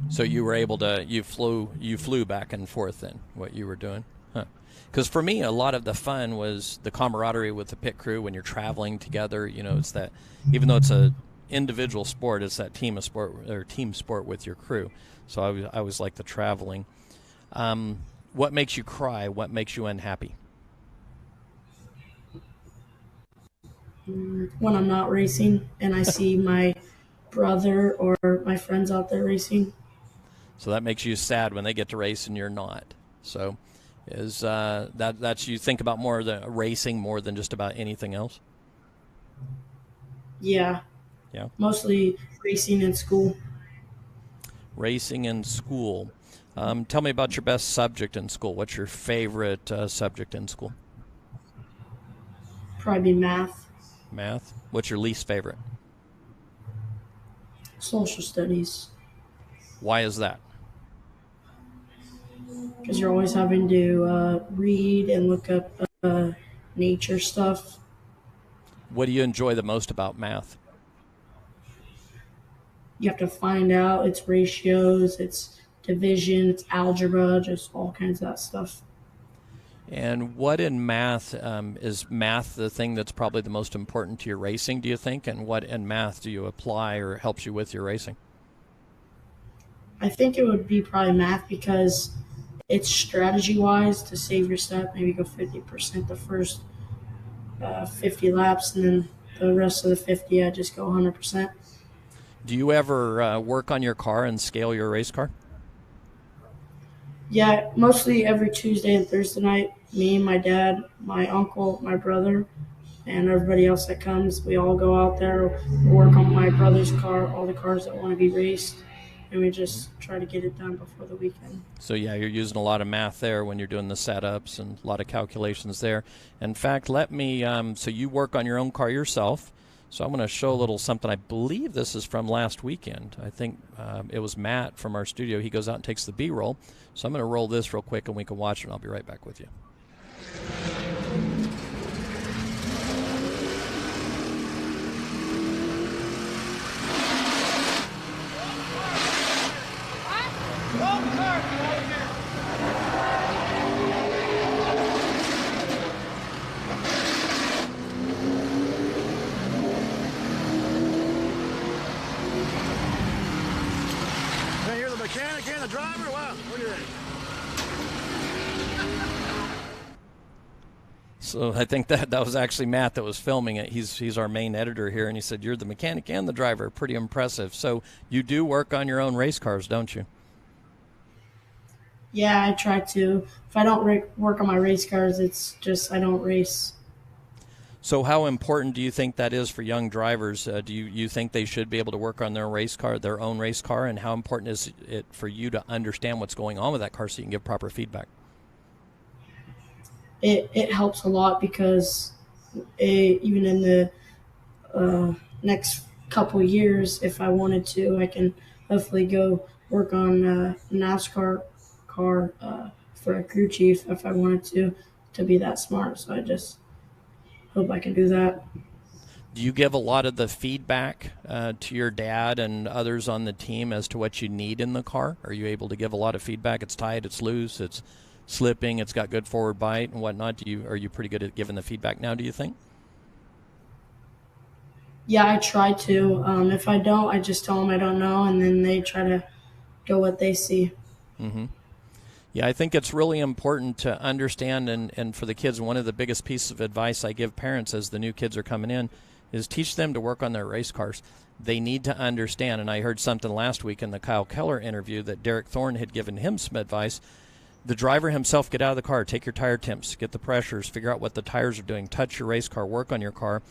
Speaker 1: So you were able to, you flew back and forth then, what you were doing? Huh. Because for me, a lot of the fun was the camaraderie with the pit crew when you're traveling together. It's that, even though it's a individual sport, it's that team sport with your crew. So I always like the traveling. What makes you cry? What makes you unhappy?
Speaker 8: When I'm not racing and I see my brother or my friends out there racing.
Speaker 1: So that makes you sad when they get to race and you're not. So is that's you think about more the racing more than just about anything else?
Speaker 8: Yeah.
Speaker 1: Yeah.
Speaker 8: Mostly racing in school.
Speaker 1: Racing in school. Tell me about your best subject in school. What's your favorite subject in school?
Speaker 8: Probably math,
Speaker 1: Math. What's your least favorite?
Speaker 8: social studies,
Speaker 1: Why is that?
Speaker 8: because you're always having to read and look up nature stuff.
Speaker 1: What do you enjoy the most about math?
Speaker 8: You have to find out its ratios, its division, its algebra, just all kinds of that stuff.
Speaker 1: And what in math is math the thing that's probably the most important to your racing, do you think? And what in math do you apply or helps you with your racing?
Speaker 8: I think it would be probably math because it's strategy-wise to save your step. Maybe go 50% the first 50 laps, and then the rest of the 50, I just go 100%.
Speaker 1: Do you ever work on your car and scale your race car?
Speaker 8: Yeah, mostly every Tuesday and Thursday night, me, my dad, my uncle, my brother, and everybody else that comes, we all go out there, work on my brother's car, all the cars that want to be raced, and we just try to get it done before the weekend.
Speaker 1: So yeah, you're using a lot of math there when you're doing the setups and a lot of calculations there. In fact, let me, so you work on your own car yourself. So I'm going to show a little something. I believe this is from last weekend. I think it was Matt from our studio. He goes out and takes the B-roll. So I'm going to roll this real quick and we can watch it, and I'll be right back with you.
Speaker 9: You're the mechanic and the driver? Wow, look at that.
Speaker 1: So I think that was actually Matt that was filming it. He's our main editor here, and he said, you're the mechanic and the driver. Pretty impressive. So you do work on your own race cars, don't you?
Speaker 8: Yeah, I try to. If I don't work on my race cars, it's just I don't race.
Speaker 1: So how important do you think that is for young drivers? Do you think they should be able to work on their own race car, and how important is it for you to understand what's going on with that car so you can give proper feedback?
Speaker 8: It helps a lot because even in the next couple years, if I wanted to, I can hopefully go work on a NASCAR car for a crew chief if I wanted to be that smart. So I just hope I can do that.
Speaker 1: Do you give a lot of the feedback to your dad and others on the team as to what you need in the car? Are you able to give a lot of feedback? It's tight, it's loose, it's slipping, it's got good forward bite and whatnot. Are you pretty good at giving the feedback now, do you think?
Speaker 8: Yeah, I try to. If I don't, I just tell them I don't know, and then they try to go what they see.
Speaker 1: Mm-hmm. Yeah, I think it's really important to understand, and for the kids, one of the biggest pieces of advice I give parents as the new kids are coming in is teach them to work on their race cars. They need to understand, and I heard something last week in the Kyle Keller interview that Derek Thorne had given him some advice. The driver himself, get out of the car, take your tire temps, get the pressures, figure out what the tires are doing, touch your race car, work on your car.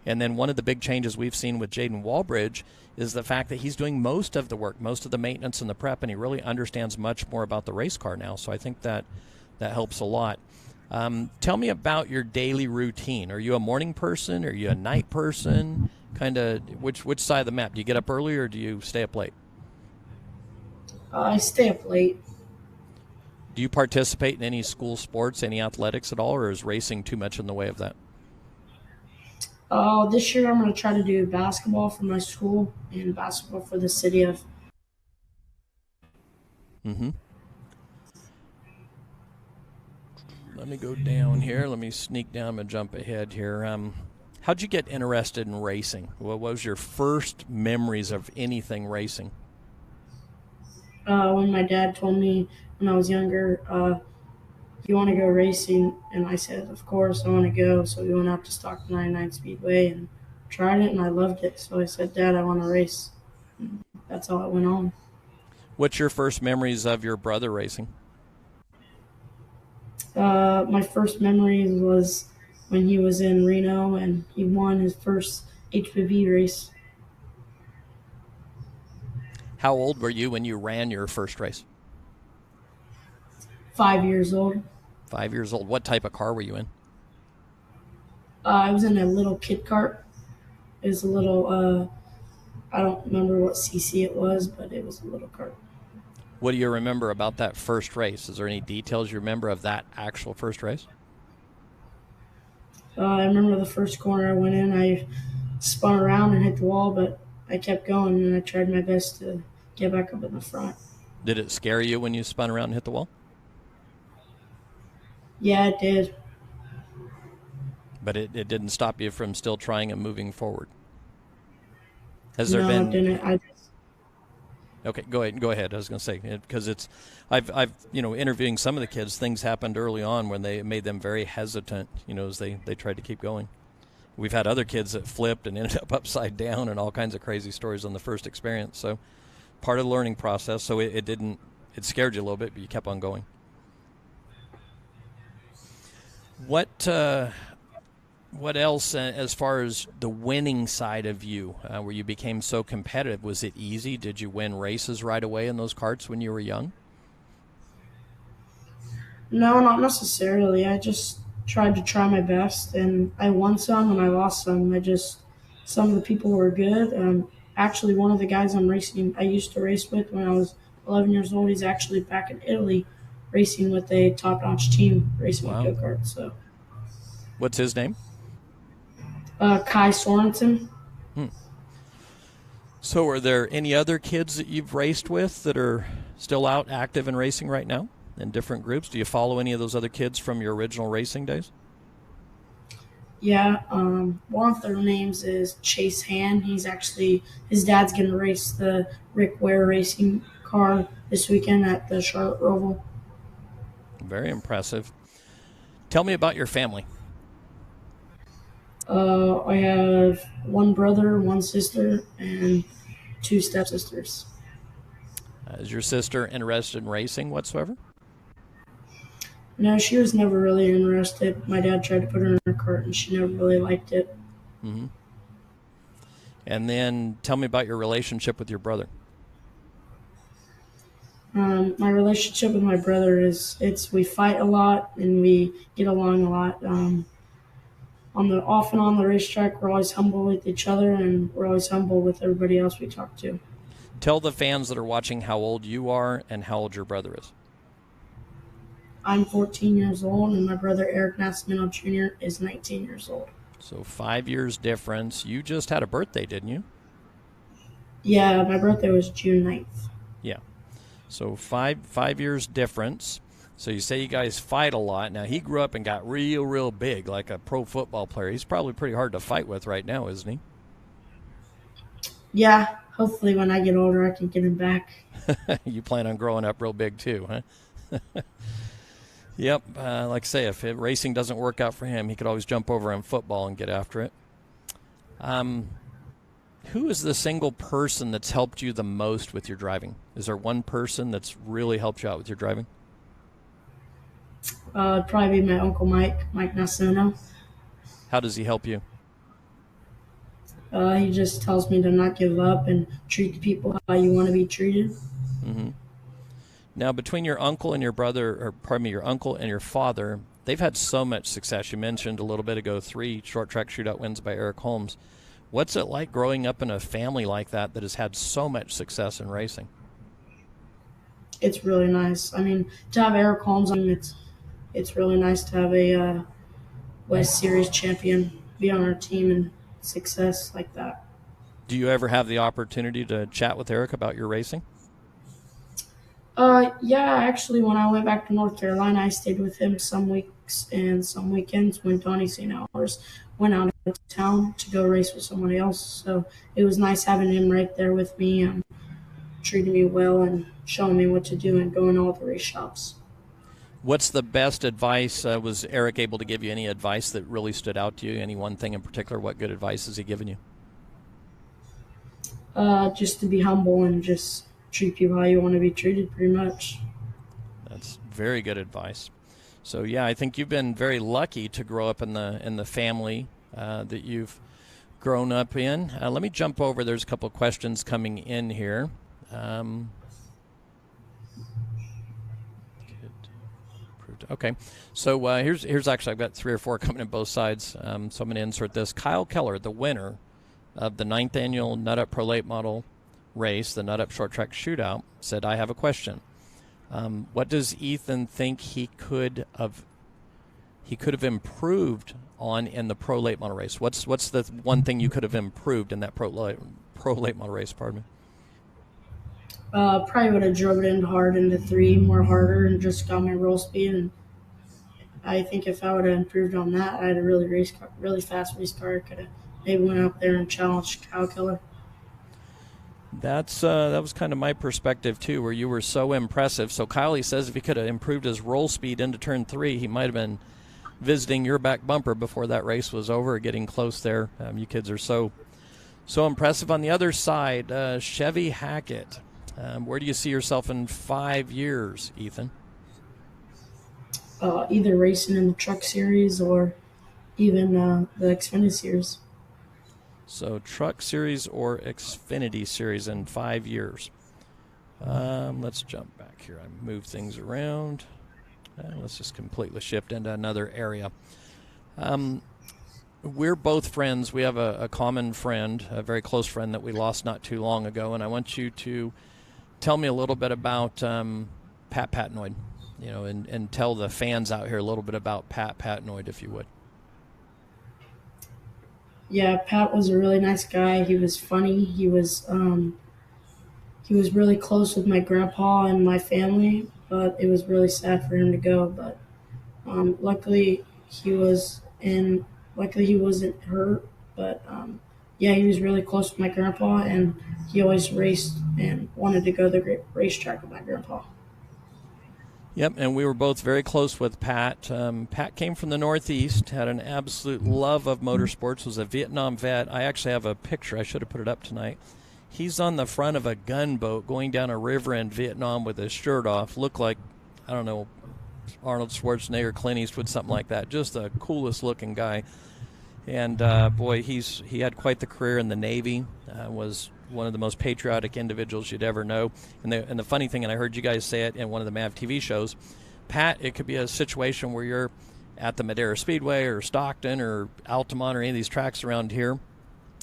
Speaker 1: And then one of the big changes we've seen with Jaden Walbridge is the fact that he's doing most of the work, most of the maintenance and the prep, and he really understands much more about the race car now. So I think that helps a lot. Tell me about your daily routine. Are you a morning person? Are you a night person? Kind of which side of the map? Do you get up early or do you stay up late?
Speaker 8: I stay up late.
Speaker 1: Do you participate in any school sports, any athletics at all, or is racing too much in the way of that?
Speaker 8: This year I'm going to try to do basketball for my school and basketball for the city of.
Speaker 1: Mm-hmm. Let me go down here. Let me sneak down and jump ahead here. How'd you get interested in racing? What was your first memories of anything racing?
Speaker 8: When my dad told me when I was younger, you want to go racing? And I said, of course, I want to go. So we went out to Stockton 99 Speedway and tried it, and I loved it. So I said, Dad, I want to race. And that's how it went on.
Speaker 1: What's your first memories of your brother racing?
Speaker 8: My first memories was when he was in Reno and he won his first HPV race.
Speaker 1: How old were you when you ran your first race?
Speaker 8: 5 years old.
Speaker 1: 5 years old. What type of car were you in?
Speaker 8: I was in a little kid cart. It was a little, I don't remember what cc it was, but it was a little cart.
Speaker 1: What do you remember about that first race? Is there any details you remember of that actual first race?
Speaker 8: I remember the first corner I went in, I spun around and hit the wall, but I kept going and I tried my best to get back up in the front.
Speaker 1: Did it scare you when you spun around and hit the wall?
Speaker 8: Yeah, it did.
Speaker 1: But it didn't stop you from still trying and moving forward. Has there
Speaker 8: No,
Speaker 1: been?
Speaker 8: it didn't.
Speaker 1: Okay, go ahead. I was going to say, because I've interviewing some of the kids, things happened early on when they made them very hesitant, as they tried to keep going. We've had other kids that flipped and ended up upside down and all kinds of crazy stories on the first experience. So part of the learning process. So it scared you a little bit, but you kept on going. What else, as far as the winning side of you, where you became so competitive, was it easy? Did you win races right away in those karts when you were young?
Speaker 8: No, not necessarily. I just tried to try my best, and I won some and I lost some. Some of the people were good. Actually, one of the guys I used to race with when I was 11 years old, he's actually back in Italy racing with a top-notch team, racing with go-karts. So.
Speaker 1: What's his name?
Speaker 8: Kai Sorensen.
Speaker 1: So are there any other kids that you've raced with that are still out active in racing right now in different groups? Do you follow any of those other kids from your original racing days?
Speaker 8: Yeah, one of their names is Chase Hand. His dad's going to race the Rick Ware racing car this weekend at the Charlotte Roval.
Speaker 1: Very impressive. Tell me about your family.
Speaker 8: I have one brother, one sister, and 2 stepsisters.
Speaker 1: Is your sister interested in racing whatsoever?
Speaker 8: No, she was never really interested. My dad tried to put her in a cart, and she never really liked it.
Speaker 1: Mm-hmm. And then tell me about your relationship with your brother.
Speaker 8: My relationship with my brother we fight a lot, and we get along a lot. Off and on the racetrack, we're always humble with each other, and we're always humble with everybody else we talk to.
Speaker 1: Tell the fans that are watching how old you are and how old your brother is.
Speaker 8: I'm 14 years old, and my brother Ethan Nascimento Jr. is 19 years old.
Speaker 1: So 5 years difference. You just had a birthday, didn't you?
Speaker 8: Yeah, my birthday was June 9th.
Speaker 1: Yeah. So five years difference. So you say you guys fight a lot. Now, he grew up and got real big, like a pro football player. He's probably pretty hard to fight with right now, isn't he?
Speaker 8: Yeah, hopefully when I get older I can get him back.
Speaker 1: You plan on growing up real big too, huh? Yep. Like I say, if racing doesn't work out for him, he could always jump over on football and get after it. Who is the single person that's helped you the most with your driving? Is there one person that's really helped you out with your driving?
Speaker 8: It'd probably be my Uncle Mike Nascimento.
Speaker 1: How does he help you?
Speaker 8: He just tells me to not give up and treat the people how you want to be treated.
Speaker 1: Mm-hmm. Now, between your uncle and your your uncle and your father, they've had so much success. You mentioned a little bit ago 3 short track shootout wins by Eric Holmes. What's it like growing up in a family like that has had so much success in racing?
Speaker 8: It's really nice. I mean, to have Eric Holmes, it's really nice to have a West Series champion be on our team and success like that.
Speaker 1: Do you ever have the opportunity to chat with Eric about your racing?
Speaker 8: Yeah, actually, when I went back to North Carolina, I stayed with him some weeks and some weekends when Donnie St. Hours went out of town to go race with somebody else. So it was nice having him right there with me and treating me well and showing me what to do and going to all the race shops.
Speaker 1: What's the best advice? Was Eric able to give you any advice that really stood out to you? Any one thing in particular? What good advice has he given you?
Speaker 8: Just to be humble and just treat people how you want to be treated, pretty much.
Speaker 1: That's very good advice. So yeah, I think you've been very lucky to grow up in the family that you've grown up in. Let me jump over. There's a couple of questions coming in here. Okay, so here's actually, I've got 3 or 4 coming in both sides, so I'm going to insert this. Kyle Keller, the winner of the 9th annual Nut Up Pro Late Model race, the Nut Up Short Track Shootout, said, I have a question. What does Ethan think he could have improved on in the Pro Late Model race? What's the one thing you could have improved in that Pro Late Model race? Pardon me.
Speaker 8: Probably would have drove it in hard into 3 more harder and just got my roll speed. And I think if I would have improved on that, I had a really fast race car. I could have maybe went out there and challenged Kyle Keller.
Speaker 1: That was kind of my perspective too, where you were so impressive. So Kyle, he says if he could have improved his roll speed into turn 3, he might have been visiting your back bumper before that race was over, getting close there. You kids are so impressive. On the other side, Chevy Hackett. Where do you see yourself in 5 years, Ethan?
Speaker 8: Either racing in the Truck Series or even the Xfinity Series.
Speaker 1: So Truck Series or Xfinity Series in 5 years. Let's jump back here. I move things around. Let's just completely shift into another area. We're both friends. We have a common friend, a very close friend that we lost not too long ago, and I want you to tell me a little bit about Pat Patnoid, and tell the fans out here a little bit about Pat Patnoid, if you would.
Speaker 8: Yeah, Pat was a really nice guy. He was funny. He was really close with my grandpa and my family, but it was really sad for him to go. But luckily he wasn't hurt. But yeah, he was really close with my grandpa, and he always raced and wanted to go to the racetrack with my grandpa.
Speaker 1: Yep, and we were both very close with Pat. Pat came from the Northeast, had an absolute love of motorsports, was a Vietnam vet. I actually have a picture. I should have put it up tonight. He's on the front of a gunboat going down a river in Vietnam with his shirt off. Looked like, I don't know, Arnold Schwarzenegger, Clint Eastwood, something like that. Just the coolest looking guy. And, boy, he had quite the career in the Navy, was one of the most patriotic individuals you'd ever know. And the funny thing, and I heard you guys say it in one of the MAV TV shows, Pat, it could be a situation where you're at the Madera Speedway or Stockton or Altamont or any of these tracks around here,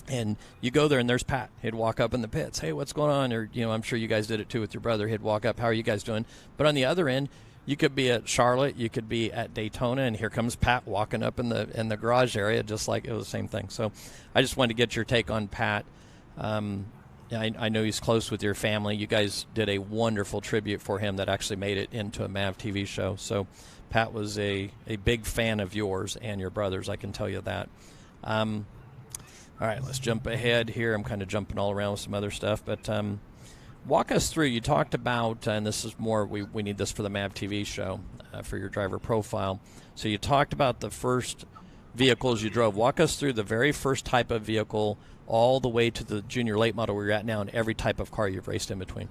Speaker 1: and you go there and there's Pat. He'd walk up in the pits. Hey, what's going on? Or, I'm sure you guys did it too with your brother. He'd walk up. How are you guys doing? But on the other end, you could be at Charlotte, you could be at Daytona, and here comes Pat walking up in the garage area, just like it was the same thing. So I just wanted to get your take on Pat. I know he's close with your family. You guys did a wonderful tribute for him that actually made it into a MAV TV show. So Pat was a big fan of yours and your brother's, I can tell you that. All right, let's jump ahead here. I'm kind of jumping all around with some other stuff, but walk us through. You talked about, and this is more, we need this for the MAV TV show, for your driver profile. So you talked about the first vehicles you drove. Walk us through the very first type of vehicle all the way to the junior late model where you're at now and every type of car you've raced in between.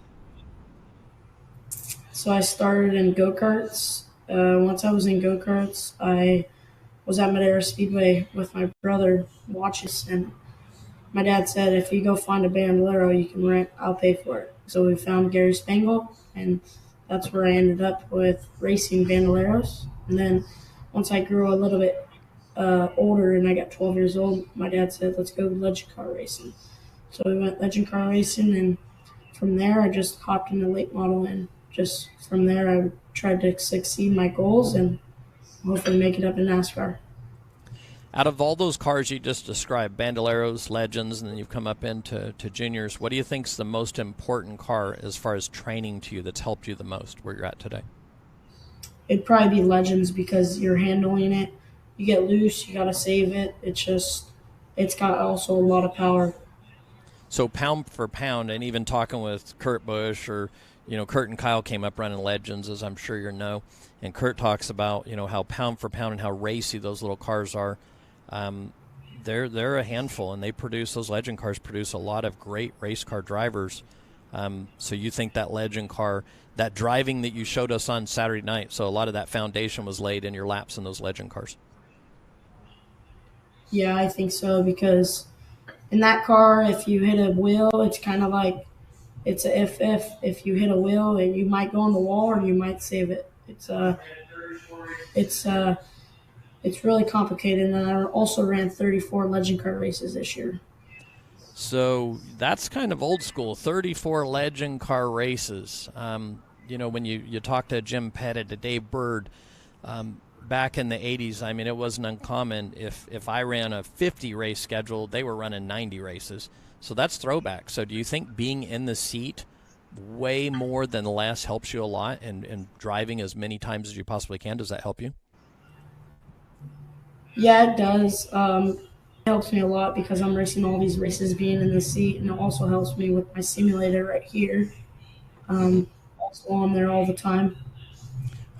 Speaker 8: So I started in go-karts. Once I was in go-karts, I was at Madera Speedway with my brother watching, and my dad said, if you go find a bandolero you can rent, I'll pay for it. So we found Gary Spangle, and that's where I ended up with racing bandoleros. And then once I grew a little bit older and I got 12 years old, my dad said, let's go legend car racing. So we went legend car racing, and from there I just hopped into late model, and just from there I tried to succeed my goals and hopefully make it up in NASCAR.
Speaker 1: Out of all those cars you just described, bandoleros, legends, and then you've come up into juniors, what do you think is the most important car as far as training to you that's helped you the most where you're at today? It'd
Speaker 8: probably be legends, because you're handling it. You get loose, you got to save it. It's got also a lot of power.
Speaker 1: So pound for pound, and even talking with Kurt Busch or, Kurt and Kyle came up running legends, as I'm sure you know. And Kurt talks about, how pound for pound and how racy those little cars are. They're a handful, and those legend cars produce a lot of great race car drivers. So you think that legend car, that driving that you showed us on Saturday night, so a lot of that foundation was laid in your laps in those legend cars?
Speaker 8: Yeah, I think so, because in that car, if you hit a wheel, it's kind of like it's a if you hit a wheel, and you might go on the wall or you might save it. It's it's really complicated. And I also ran 34 legend car races this year.
Speaker 1: So that's kind of old school, 34 legend car races. When you talk to Jim Pettit, to Dave Bird, back in the 80s, I mean, it wasn't uncommon. If I ran a 50 race schedule, they were running 90 races. So that's throwback. So do you think being in the seat way more than less helps you a lot, and driving as many times as you possibly can, does that help you?
Speaker 8: Yeah, it does. It helps me a lot because I'm racing all these races being in the seat, and it also helps me with my simulator right here. Also on there all the time.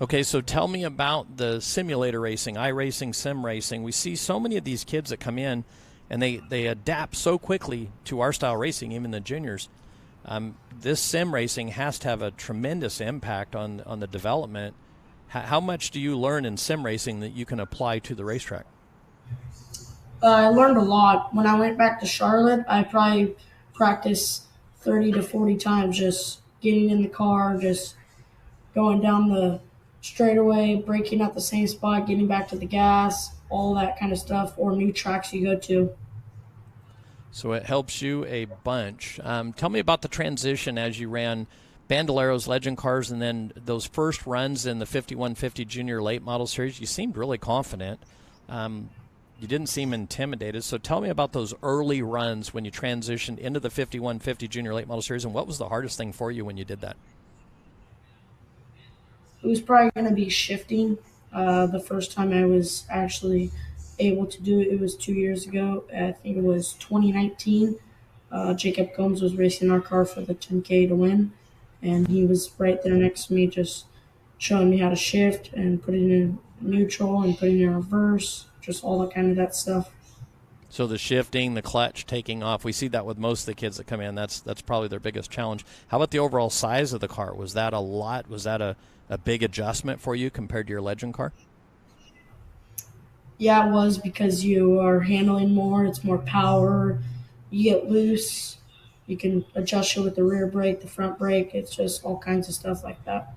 Speaker 1: Okay, so tell me about the simulator racing, iRacing, sim racing. We see so many of these kids that come in, and they adapt so quickly to our style racing, even the juniors. This sim racing has to have a tremendous impact on the development. How much do you learn in sim racing that you can apply to the racetrack?
Speaker 8: I learned a lot. When I went back to Charlotte, I probably practiced 30 to 40 times just getting in the car, just going down the straightaway, braking at the same spot, getting back to the gas, all that kind of stuff, or new tracks you go to.
Speaker 1: So it helps you a bunch. Tell me about the transition as you ran Bandoleros legend cars and then those first runs in the 5150 Junior Late Model Series. You seemed really confident. You didn't seem intimidated. So tell me about those early runs when you transitioned into the 5150 Junior Late Model Series, and what was the hardest thing for you when you did that?
Speaker 8: It was probably going to be shifting. The first time I was actually able to do it, it was 2 years ago. I think it was 2019. Jacob Combs was racing our car for the 10K to win, and he was right there next to me just showing me how to shift and put it in neutral and put it in reverse, just all that kind of that stuff.
Speaker 1: So the shifting, the clutch, taking off, we see that with most of the kids that come in. That's probably their biggest challenge. How about the overall size of the car? Was that a lot? Was that a big adjustment for you compared to your legend car?
Speaker 8: Yeah, it was, because you are handling more. It's more power. You get loose. You can adjust it with the rear brake, the front brake. It's just all kinds of stuff like that.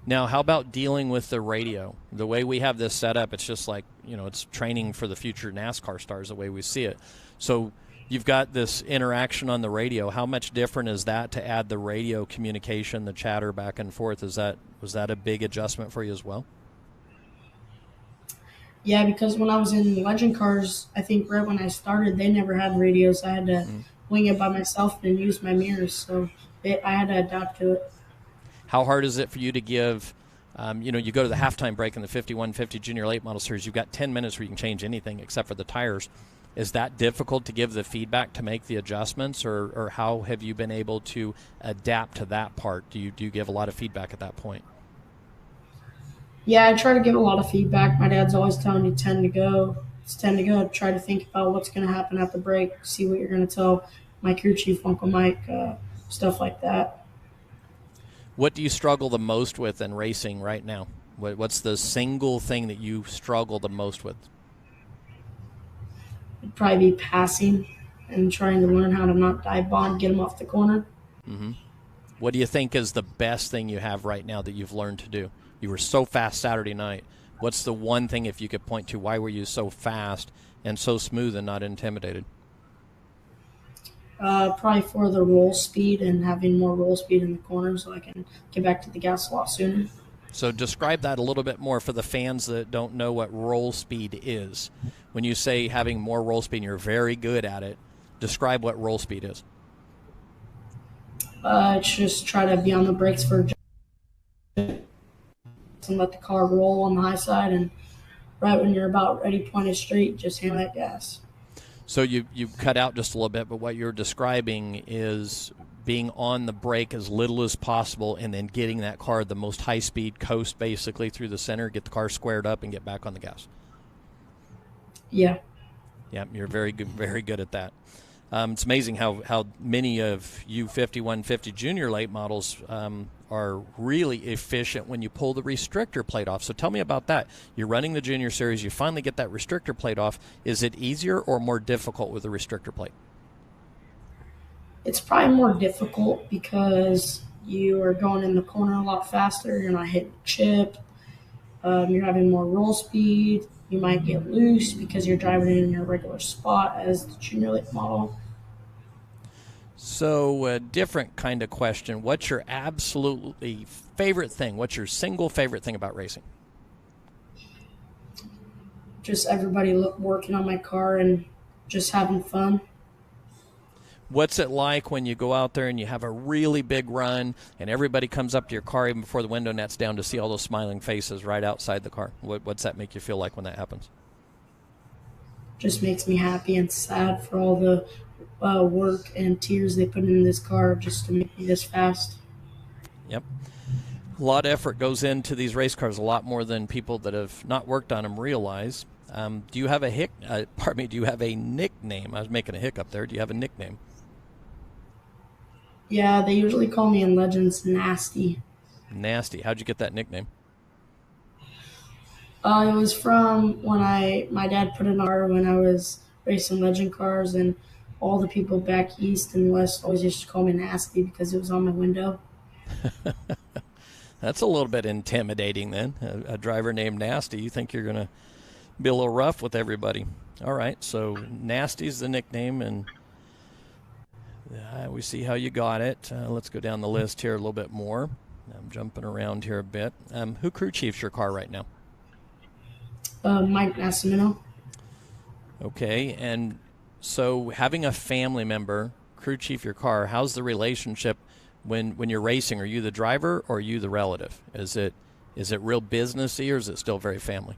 Speaker 1: Now, how about dealing with the radio? The way we have this set up, it's just like, it's training for the future NASCAR stars the way we see it. So you've got this interaction on the radio. How much different is that to add the radio communication, the chatter back and forth? Was that a big adjustment for you as well?
Speaker 8: Yeah, because when I was in legend cars, I think right when I started, they never had radios. I had to wing it by myself and use my mirrors, so I had to adapt to it.
Speaker 1: How hard is it for you to give, you go to the halftime break in the 5150 Junior Late Model Series, you've got 10 minutes where you can change anything except for the tires. Is that difficult to give the feedback to make the adjustments, or how have you been able to adapt to that part? Do you give a lot of feedback at that point?
Speaker 8: Yeah, I try to give a lot of feedback. My dad's always telling me 10 to go. It's 10 to go. Try to think about what's going to happen at the break, see what you're going to tell my crew chief, Uncle Mike, stuff like that.
Speaker 1: What do you struggle the most with in racing right now? What's the single thing that you struggle the most with?
Speaker 8: It'd probably be passing and trying to learn how to not dive bomb, get them off the corner.
Speaker 1: Mm-hmm. What do you think is the best thing you have right now that you've learned to do? You were so fast Saturday night. What's the one thing, if you could point to, why were you so fast and so smooth and not intimidated?
Speaker 8: Probably for the roll speed and having more roll speed in the corner so I can get back to the gas a lot sooner.
Speaker 1: So describe that a little bit more for the fans that don't know what roll speed is. When you say having more roll speed and you're very good at it, describe what roll speed is.
Speaker 8: It's just try to be on the brakes for and let the car roll on the high side, and right when you're about ready pointed straight, just hand that gas.
Speaker 1: So you cut out just a little bit, but what you're describing is being on the brake as little as possible and then getting that car the most high-speed coast basically through the center, get the car squared up, and get back on the gas.
Speaker 8: Yeah.
Speaker 1: Yeah, you're very good at that. It's amazing how many of you 5150 Junior Late models are really efficient when you pull the restrictor plate off. So tell me about that. You're running the Junior Series. You finally get that restrictor plate off. Is it easier or more difficult with the restrictor plate?
Speaker 8: It's probably more difficult because you are going in the corner a lot faster. You're not hitting chip. You're having more roll speed. You might get loose because you're driving in your regular spot as the junior late model.
Speaker 1: So a different kind of question. What's your absolutely favorite thing? What's your single favorite thing about racing?
Speaker 8: Just everybody working on my car and just having fun.
Speaker 1: What's it like when you go out there and you have a really big run and everybody comes up to your car even before the window net's down to see all those smiling faces right outside the car? What's that make you feel like when that happens?
Speaker 8: Just makes me happy and sad for all the work and tears they put in this car just to make me this fast.
Speaker 1: Yep. A lot of effort goes into these race cars, a lot more than people that have not worked on them realize. Do you have a do you have a nickname? I was making a hiccup there. Do you have a nickname?
Speaker 8: Yeah, they usually call me in Legends Nasty.
Speaker 1: Nasty. How'd you get that nickname?
Speaker 8: It was from when my dad put an R when I was racing legend cars, and all the people back east and west always used to call me Nasty because it was on my window.
Speaker 1: That's a little bit intimidating then, a driver named Nasty. You think you're going to be a little rough with everybody. All right, so Nasty's the nickname, and we see how you got it. Let's go down the list here a little bit more. I'm jumping around here a bit. Who crew chiefs your car right now?
Speaker 8: Mike Nascimento.
Speaker 1: Okay, and so having a family member crew chief your car, how's the relationship when you're racing? Are you the driver or are you the relative? Is it real businessy or is it still very family?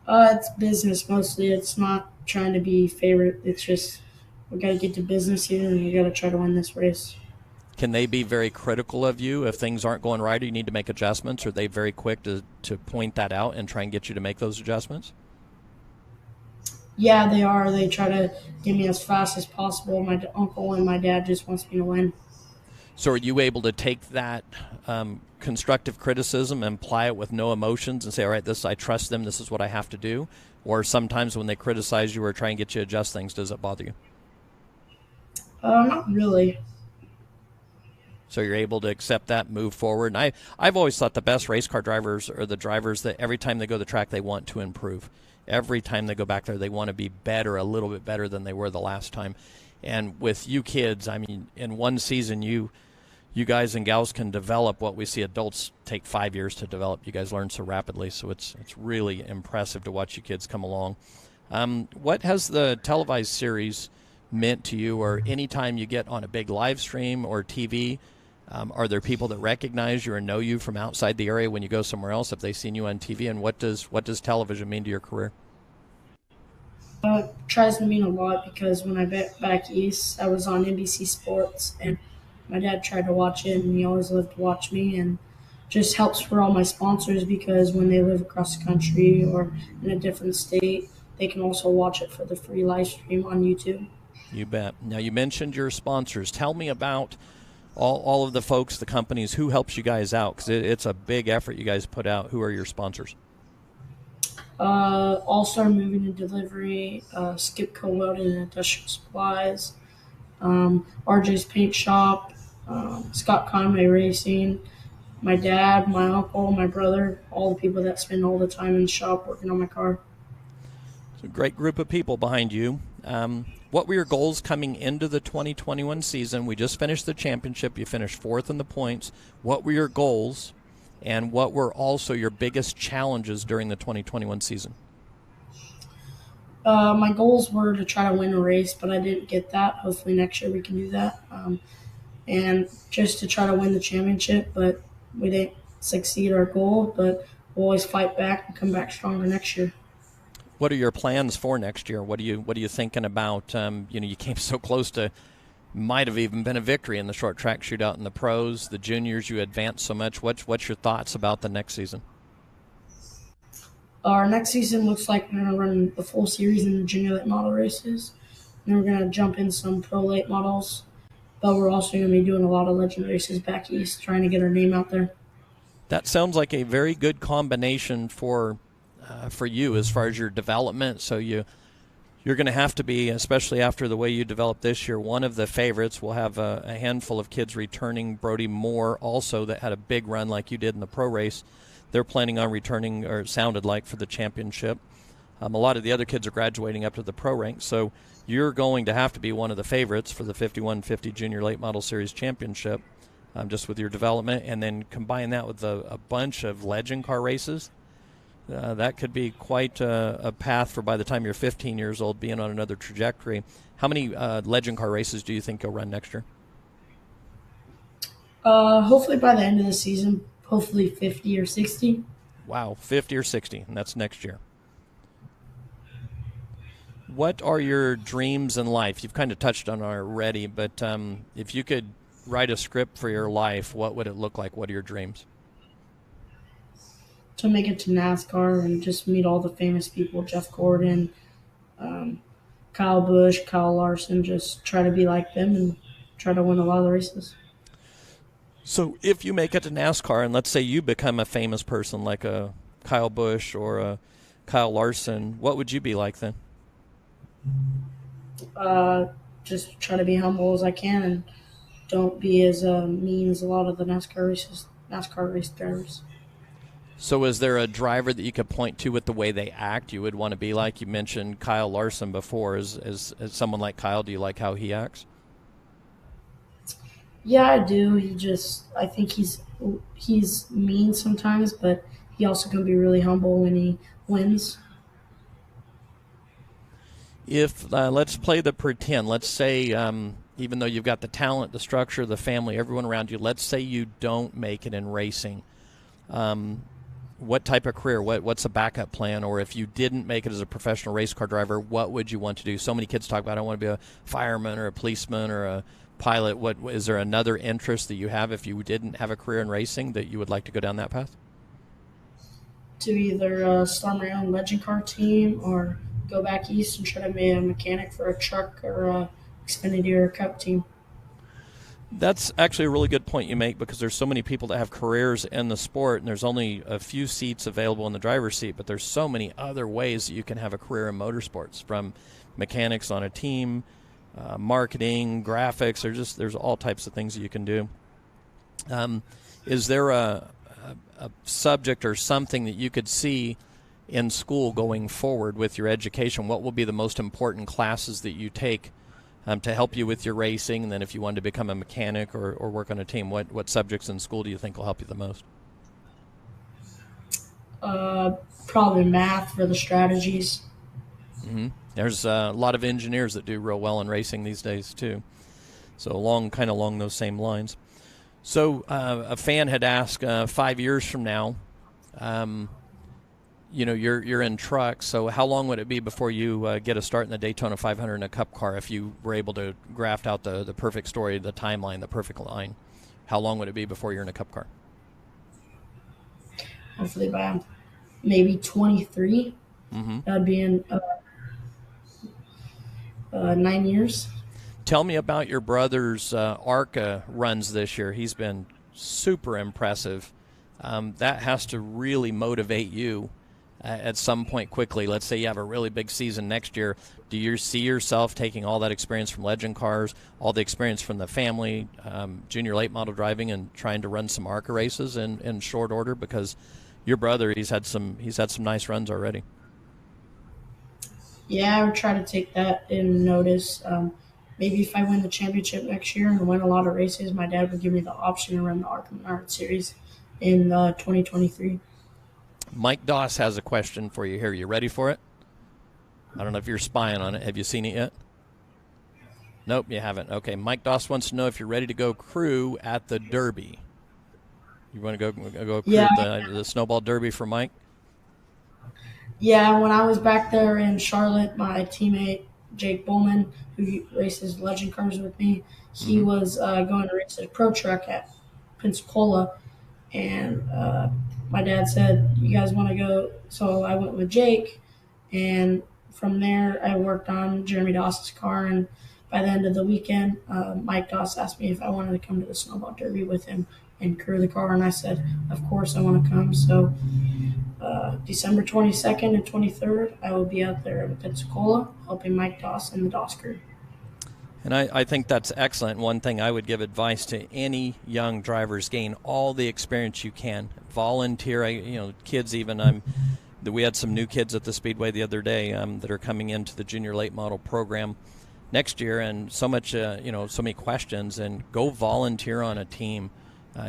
Speaker 8: It's business mostly. It's not trying to be favorite. It's just we got to get to business here and we got to try to win this race.
Speaker 1: Can they be very critical of you if things aren't going right or you need to make adjustments? Are they very quick to point that out and try and get you to make those adjustments?
Speaker 8: Yeah, they are. They try to get me as fast as possible. My uncle and my dad just wants me to win.
Speaker 1: So are you able to take that constructive criticism and apply it with no emotions and say, all right, I trust them, this is what I have to do? Or sometimes when they criticize you or try and get you to adjust things, does it bother you?
Speaker 8: Not really.
Speaker 1: So you're able to accept that, move forward. And I've always thought the best race car drivers are the drivers that every time they go to the track, they want to improve. Every time they go back there, they want to be better, a little bit better than they were the last time. And with you kids, I mean, in one season, you guys and gals can develop what we see adults take 5 years to develop. You guys learn so rapidly, so it's really impressive to watch you kids come along. What has the televised series meant to you, or anytime you get on a big live stream or TV? Are there people that recognize you or know you from outside the area when you go somewhere else if they've seen you on TV? And what does television mean to your career?
Speaker 8: It tries to mean a lot because when I went back east, I was on NBC Sports, and my dad tried to watch it, and he always loved to watch me, and just helps for all my sponsors because when they live across the country or in a different state, they can also watch it for the free live stream on YouTube.
Speaker 1: You bet. Now, you mentioned your sponsors. Tell me about all of the folks, the companies, who helps you guys out, because it's a big effort you guys put out. Who are your sponsors?
Speaker 8: All-Star Moving and Delivery, Skip Co-Welding and Industrial Supplies, RJ's Paint Shop, Scott Conway Racing, my dad, my uncle, my brother, all the people that spend all the time in the shop working on my car.
Speaker 1: It's a great group of people behind you. What were your goals coming into the 2021 season? We just finished the championship. You finished fourth in the points. What were your goals, and what were also your biggest challenges during the 2021 season?
Speaker 8: My goals were to try to win a race, but I didn't get that. Hopefully next year we can do that. And just to try to win the championship, but we didn't succeed our goal, but we'll always fight back and come back stronger next year.
Speaker 1: What are your plans for next year? What are you thinking about? You came so close to, might have even been a victory in the short track shootout in the pros. The juniors, you advanced so much. What's your thoughts about the next season?
Speaker 8: Our next season looks like we're going to run the full series in the junior late model races. And then we're going to jump in some pro late models. But we're also going to be doing a lot of legend races back east, trying to get our name out there.
Speaker 1: That sounds like a very good combination for you as far as your development. So you You're going to have to be, especially after the way you developed this year, one of the favorites. We'll have a handful of kids returning. Brody Moore also, that had a big run like you did in the pro race. They're planning on returning, or it sounded like, for the championship. A lot of the other kids are graduating up to the pro rank, so you're going to have to be one of the favorites for the 5150 Junior Late Model Series Championship, just with your development. And then combine that with a bunch of legend car races. That could be quite a path for, by the time you're 15 years old, being on another trajectory. How many legend car races do you think you'll run next year?
Speaker 8: Hopefully by the end of the season, hopefully 50 or 60.
Speaker 1: Wow, 50 or 60, and that's next year. What are your dreams in life? You've kind of touched on it already, but if you could write a script for your life, what would it look like? What are your dreams?
Speaker 8: To make it to NASCAR and just meet all the famous people, Jeff Gordon, Kyle Busch, Kyle Larson, just try to be like them and try to win a lot of the races.
Speaker 1: So if you make it to NASCAR, and let's say you become a famous person like a Kyle Busch or a Kyle Larson, what would you be like then?
Speaker 8: Just try to be humble as I can and don't be as mean as a lot of the NASCAR race drivers.
Speaker 1: So is there a driver that you could point to with the way they act you would want to be like? You mentioned Kyle Larson before. As someone like Kyle, do you like how he acts?
Speaker 8: Yeah, I do. I think he's mean sometimes, but he also can be really humble when he wins.
Speaker 1: If let's play the pretend. Let's say even though you've got the talent, the structure, the family, everyone around you, let's say you don't make it in racing. What type of career? What's a backup plan? Or if you didn't make it as a professional race car driver, what would you want to do? So many kids talk about, I want to be a fireman or a policeman or a pilot. What is there another interest that you have if you didn't have a career in racing that you would like to go down that path?
Speaker 8: To either start my own legend car team or go back east and try to be a mechanic for a truck or a Xfinity or a Cup team.
Speaker 1: That's actually a really good point you make, because there's so many people that have careers in the sport, and there's only a few seats available in the driver's seat, but there's so many other ways that you can have a career in motorsports, from mechanics on a team, marketing, graphics. There's all types of things that you can do. Is there a subject or something that you could see in school going forward with your education? What will be the most important classes that you take to help you with your racing? And then if you wanted to become a mechanic or work on a team, what subjects in school do you think will help you the most?
Speaker 8: Probably math for the strategies.
Speaker 1: Mm-hmm. There's a lot of engineers that do real well in racing these days too. So along those same lines. So a fan had asked 5 years from now, you're in trucks, so how long would it be before you get a start in the Daytona 500 in a Cup car if you were able to graft out the perfect story, the timeline, the perfect line? How long would it be before you're in a Cup car?
Speaker 8: Hopefully by maybe 23.
Speaker 1: Mm-hmm.
Speaker 8: That'd be in 9 years.
Speaker 1: Tell me about your brother's ARCA runs this year. He's been super impressive. That has to really motivate you at some point quickly. Let's say you have a really big season next year. Do you see yourself taking all that experience from legend cars, all the experience from the family, junior late model driving, and trying to run some ARCA races in short order? Because your brother, he's had some nice runs already.
Speaker 8: Yeah, I would try to take that in notice. Maybe if I win the championship next year and win a lot of races, my dad would give me the option to run the ARCA Menard Series in 2023.
Speaker 1: Mike Doss has a question for you here. You ready for it? I don't know if you're spying on it. Have you seen it yet? Nope, you haven't. Okay, Mike Doss wants to know if you're ready to go crew at the Derby. You want to go crew at the Snowball Derby for Mike?
Speaker 8: Yeah, when I was back there in Charlotte, my teammate Jake Bowman, who races legend cars with me, he was going to race a pro truck at Pensacola, and my dad said, you guys want to go? So I went with Jake, and from there I worked on Jeremy Doss's car, and by the end of the weekend, Mike Doss asked me if I wanted to come to the Snowball Derby with him and crew the car, and I said, of course I want to come. So December 22nd and 23rd, I will be out there in Pensacola helping Mike Doss and the Doss crew.
Speaker 1: And I think that's excellent. One thing I would give advice to any young drivers: gain all the experience you can. Volunteer. Kids even. We had some new kids at the Speedway the other day that are coming into the junior late model program next year, and so many questions. And go volunteer on a team.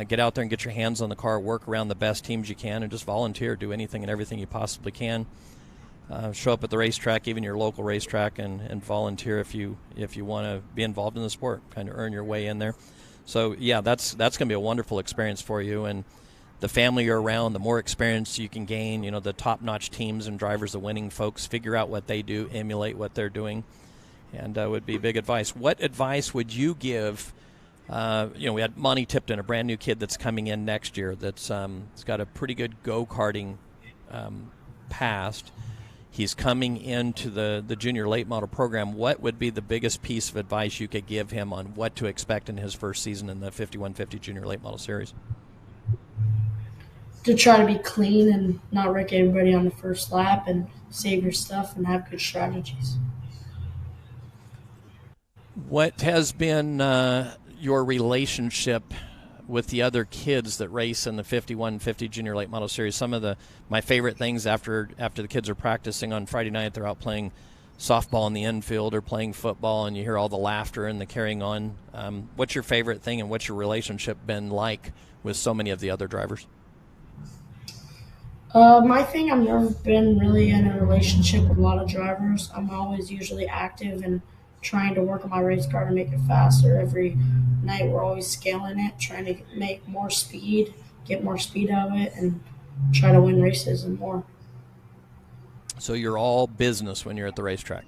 Speaker 1: Get out there and get your hands on the car. Work around the best teams you can, and just volunteer. Do anything and everything you possibly can. Show up at the racetrack, even your local racetrack, and volunteer if you want to be involved in the sport. Kind of earn your way in there. So yeah, that's going to be a wonderful experience for you, and the family you're around, the more experience you can gain. The top-notch teams and drivers, the winning folks, figure out what they do, emulate what they're doing, and would be big advice. What advice would you give? We had Monty Tipton, a brand new kid that's coming in next year. That's he's got a pretty good go-karting past. He's coming into the junior late model program. What would be the biggest piece of advice you could give him on what to expect in his first season in the 5150 junior late model series?
Speaker 8: To try to be clean and not wreck everybody on the first lap, and save your stuff and have good strategies.
Speaker 1: What has been your relationship with the other kids that race in the 5150 junior late model series? Some of my favorite things after the kids are practicing on Friday night, they're out playing softball in the infield or playing football, and you hear all the laughter and the carrying on. What's your favorite thing, and what's your relationship been like with so many of the other drivers?
Speaker 8: My thing, I've never been really in a relationship with a lot of drivers. I'm always usually active and trying to work on my race car to make it faster. Every night we're always scaling it, trying to make more speed, get more speed out of it, and try to win races and more.
Speaker 1: So you're all business when you're at the racetrack?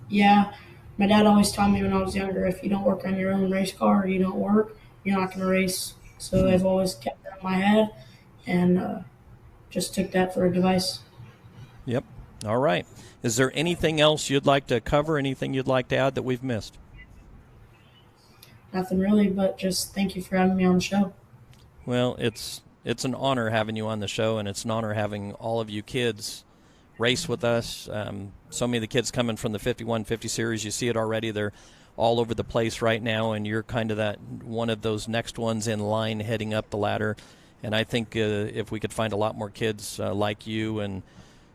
Speaker 8: Yeah. My dad always taught me when I was younger, if you don't work on your own race car or you don't work, you're not going to race. So I've always kept that in my head and just took that for a device.
Speaker 1: Yep. All right. Is there anything else you'd like to cover, anything you'd like to add that we've missed?
Speaker 8: Nothing really, but just thank you for having me on the show.
Speaker 1: Well, it's an honor having you on the show, and it's an honor having all of you kids race with us. So many of the kids coming from the 5150 series, you see it already. They're all over the place right now, and you're kind of that one of those next ones in line heading up the ladder. And I think if we could find a lot more kids like you and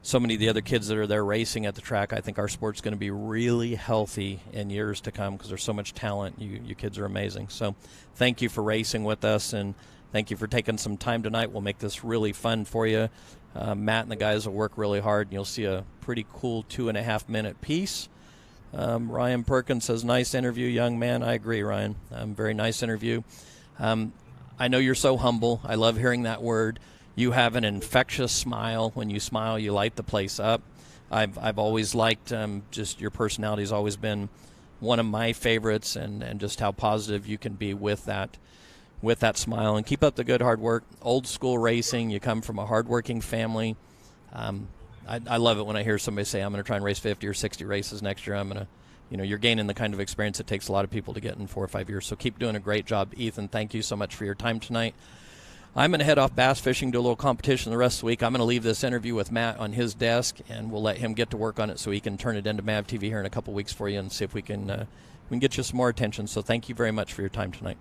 Speaker 1: so many of the other kids that are there racing at the track, I think our sport's going to be really healthy in years to come because there's so much talent. You kids are amazing. So thank you for racing with us, and thank you for taking some time tonight. We'll make this really fun for you. Matt and the guys will work really hard, and you'll see a pretty cool 2.5-minute piece. Ryan Perkins says, nice interview, young man. I agree, Ryan. Very nice interview. I know you're so humble. I love hearing that word. You have an infectious smile. When you smile, you light the place up. I've always liked just your personality has always been one of my favorites, and just how positive you can be with that smile. And keep up the good hard work. Old school racing. You come from a hardworking family. I love it when I hear somebody say, I'm going to try and race 50 or 60 races next year. I'm going to, you're gaining the kind of experience it takes a lot of people to get in 4 or 5 years. So keep doing a great job. Ethan, thank you so much for your time tonight. I'm going to head off bass fishing, do a little competition the rest of the week. I'm going to leave this interview with Matt on his desk, and we'll let him get to work on it so he can turn it into MAV TV here in a couple weeks for you and see if we can get you some more attention. So thank you very much for your time tonight.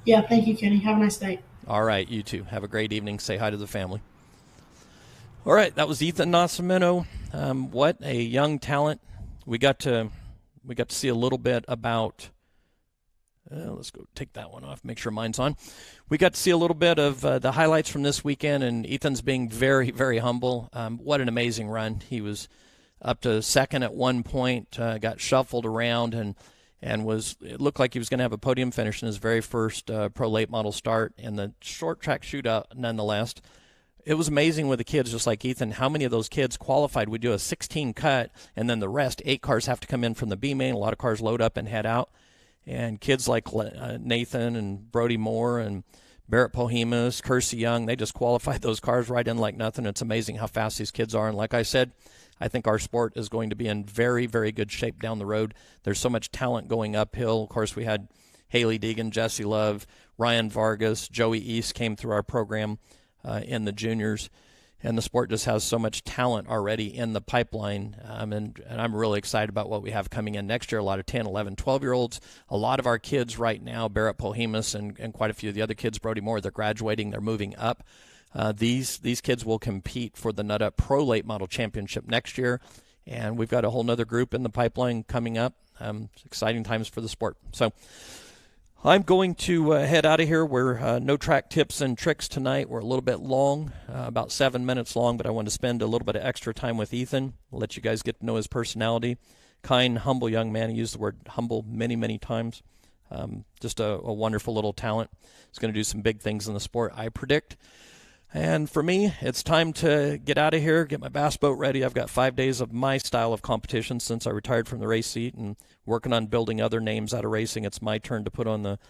Speaker 8: Yeah, thank you, Kenny. Have a nice night.
Speaker 1: All right, you too. Have a great evening. Say hi to the family. All right, that was Ethan Nascimento. What a young talent. We got to see a little bit about. Let's go take that one off. Make sure mine's on. We got to see a little bit of the highlights from this weekend, and Ethan's being very, very humble. What an amazing run. He was up to second at one point, got shuffled around, and it looked like he was going to have a podium finish in his very first pro late model start in the short track shootout nonetheless. It was amazing with the kids, just like Ethan, how many of those kids qualified. We do a 16 cut, and then the rest, 8 cars have to come in from the B main. A lot of cars load up and head out. And kids like Nathan and Brody Moore and Barrett Pohemus, Kersey Young, they just qualified those cars right in like nothing. It's amazing how fast these kids are. And like I said, I think our sport is going to be in very, very good shape down the road. There's so much talent going uphill. Of course, we had Haley Deegan, Jesse Love, Ryan Vargas, Joey East came through our program. in the juniors. And the sport just has so much talent already in the pipeline. And I'm really excited about what we have coming in next year. A lot of 10, 11, 12-year-olds. A lot of our kids right now, Barrett Pohemus and quite a few of the other kids, Brody Moore, they're graduating. They're moving up. These kids will compete for the Nut Up Pro Late Model Championship next year. And we've got a whole nother group in the pipeline coming up. It's exciting times for the sport. So I'm going to head out of here. We're no track tips and tricks tonight. We're a little bit long, about 7 minutes long, but I want to spend a little bit of extra time with Ethan. I'll let you guys get to know his personality. Kind, humble young man. He used the word humble many, many times. Just a wonderful little talent. He's going to do some big things in the sport, I predict. And for me, it's time to get out of here, get my bass boat ready. I've got 5 days of my style of competition since I retired from the race seat and working on building other names out of racing. It's my turn to put on the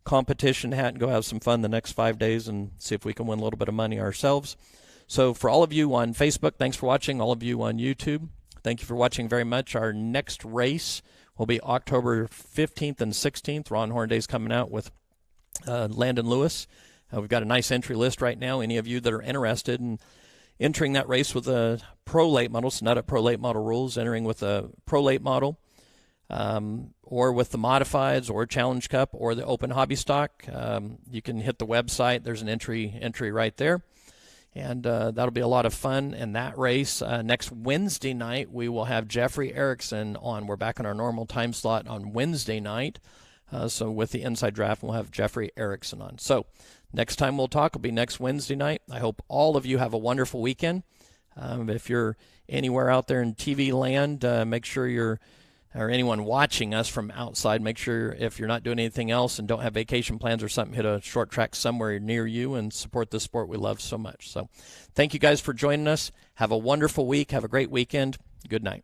Speaker 1: competition hat and go have some fun the next 5 days and see if we can win a little bit of money ourselves. So for all of you on Facebook, thanks for watching. All of you on YouTube, thank you for watching very much. Our next race will be October 15th and 16th. Ron Hornaday's coming out with Landon Lewis. We've got a nice entry list right now. Any of you that are interested in entering that race with a pro late model, so not a pro late model rules, entering with a pro late model, or with the modifieds or Challenge Cup or the open hobby stock, you can hit the website. There's an entry right there. And that'll be a lot of fun in that race. Next Wednesday night, we will have Jeffrey Erickson on. We're back in our normal time slot on Wednesday night. So with the Inside Draft, we'll have Jeffrey Erickson on. So next time we'll talk will be next Wednesday night. I hope all of you have a wonderful weekend. If you're anywhere out there in TV land, make sure or anyone watching us from outside, make sure if you're not doing anything else and don't have vacation plans or something, hit a short track somewhere near you and support the sport we love so much. So thank you guys for joining us. Have a wonderful week. Have a great weekend. Good night.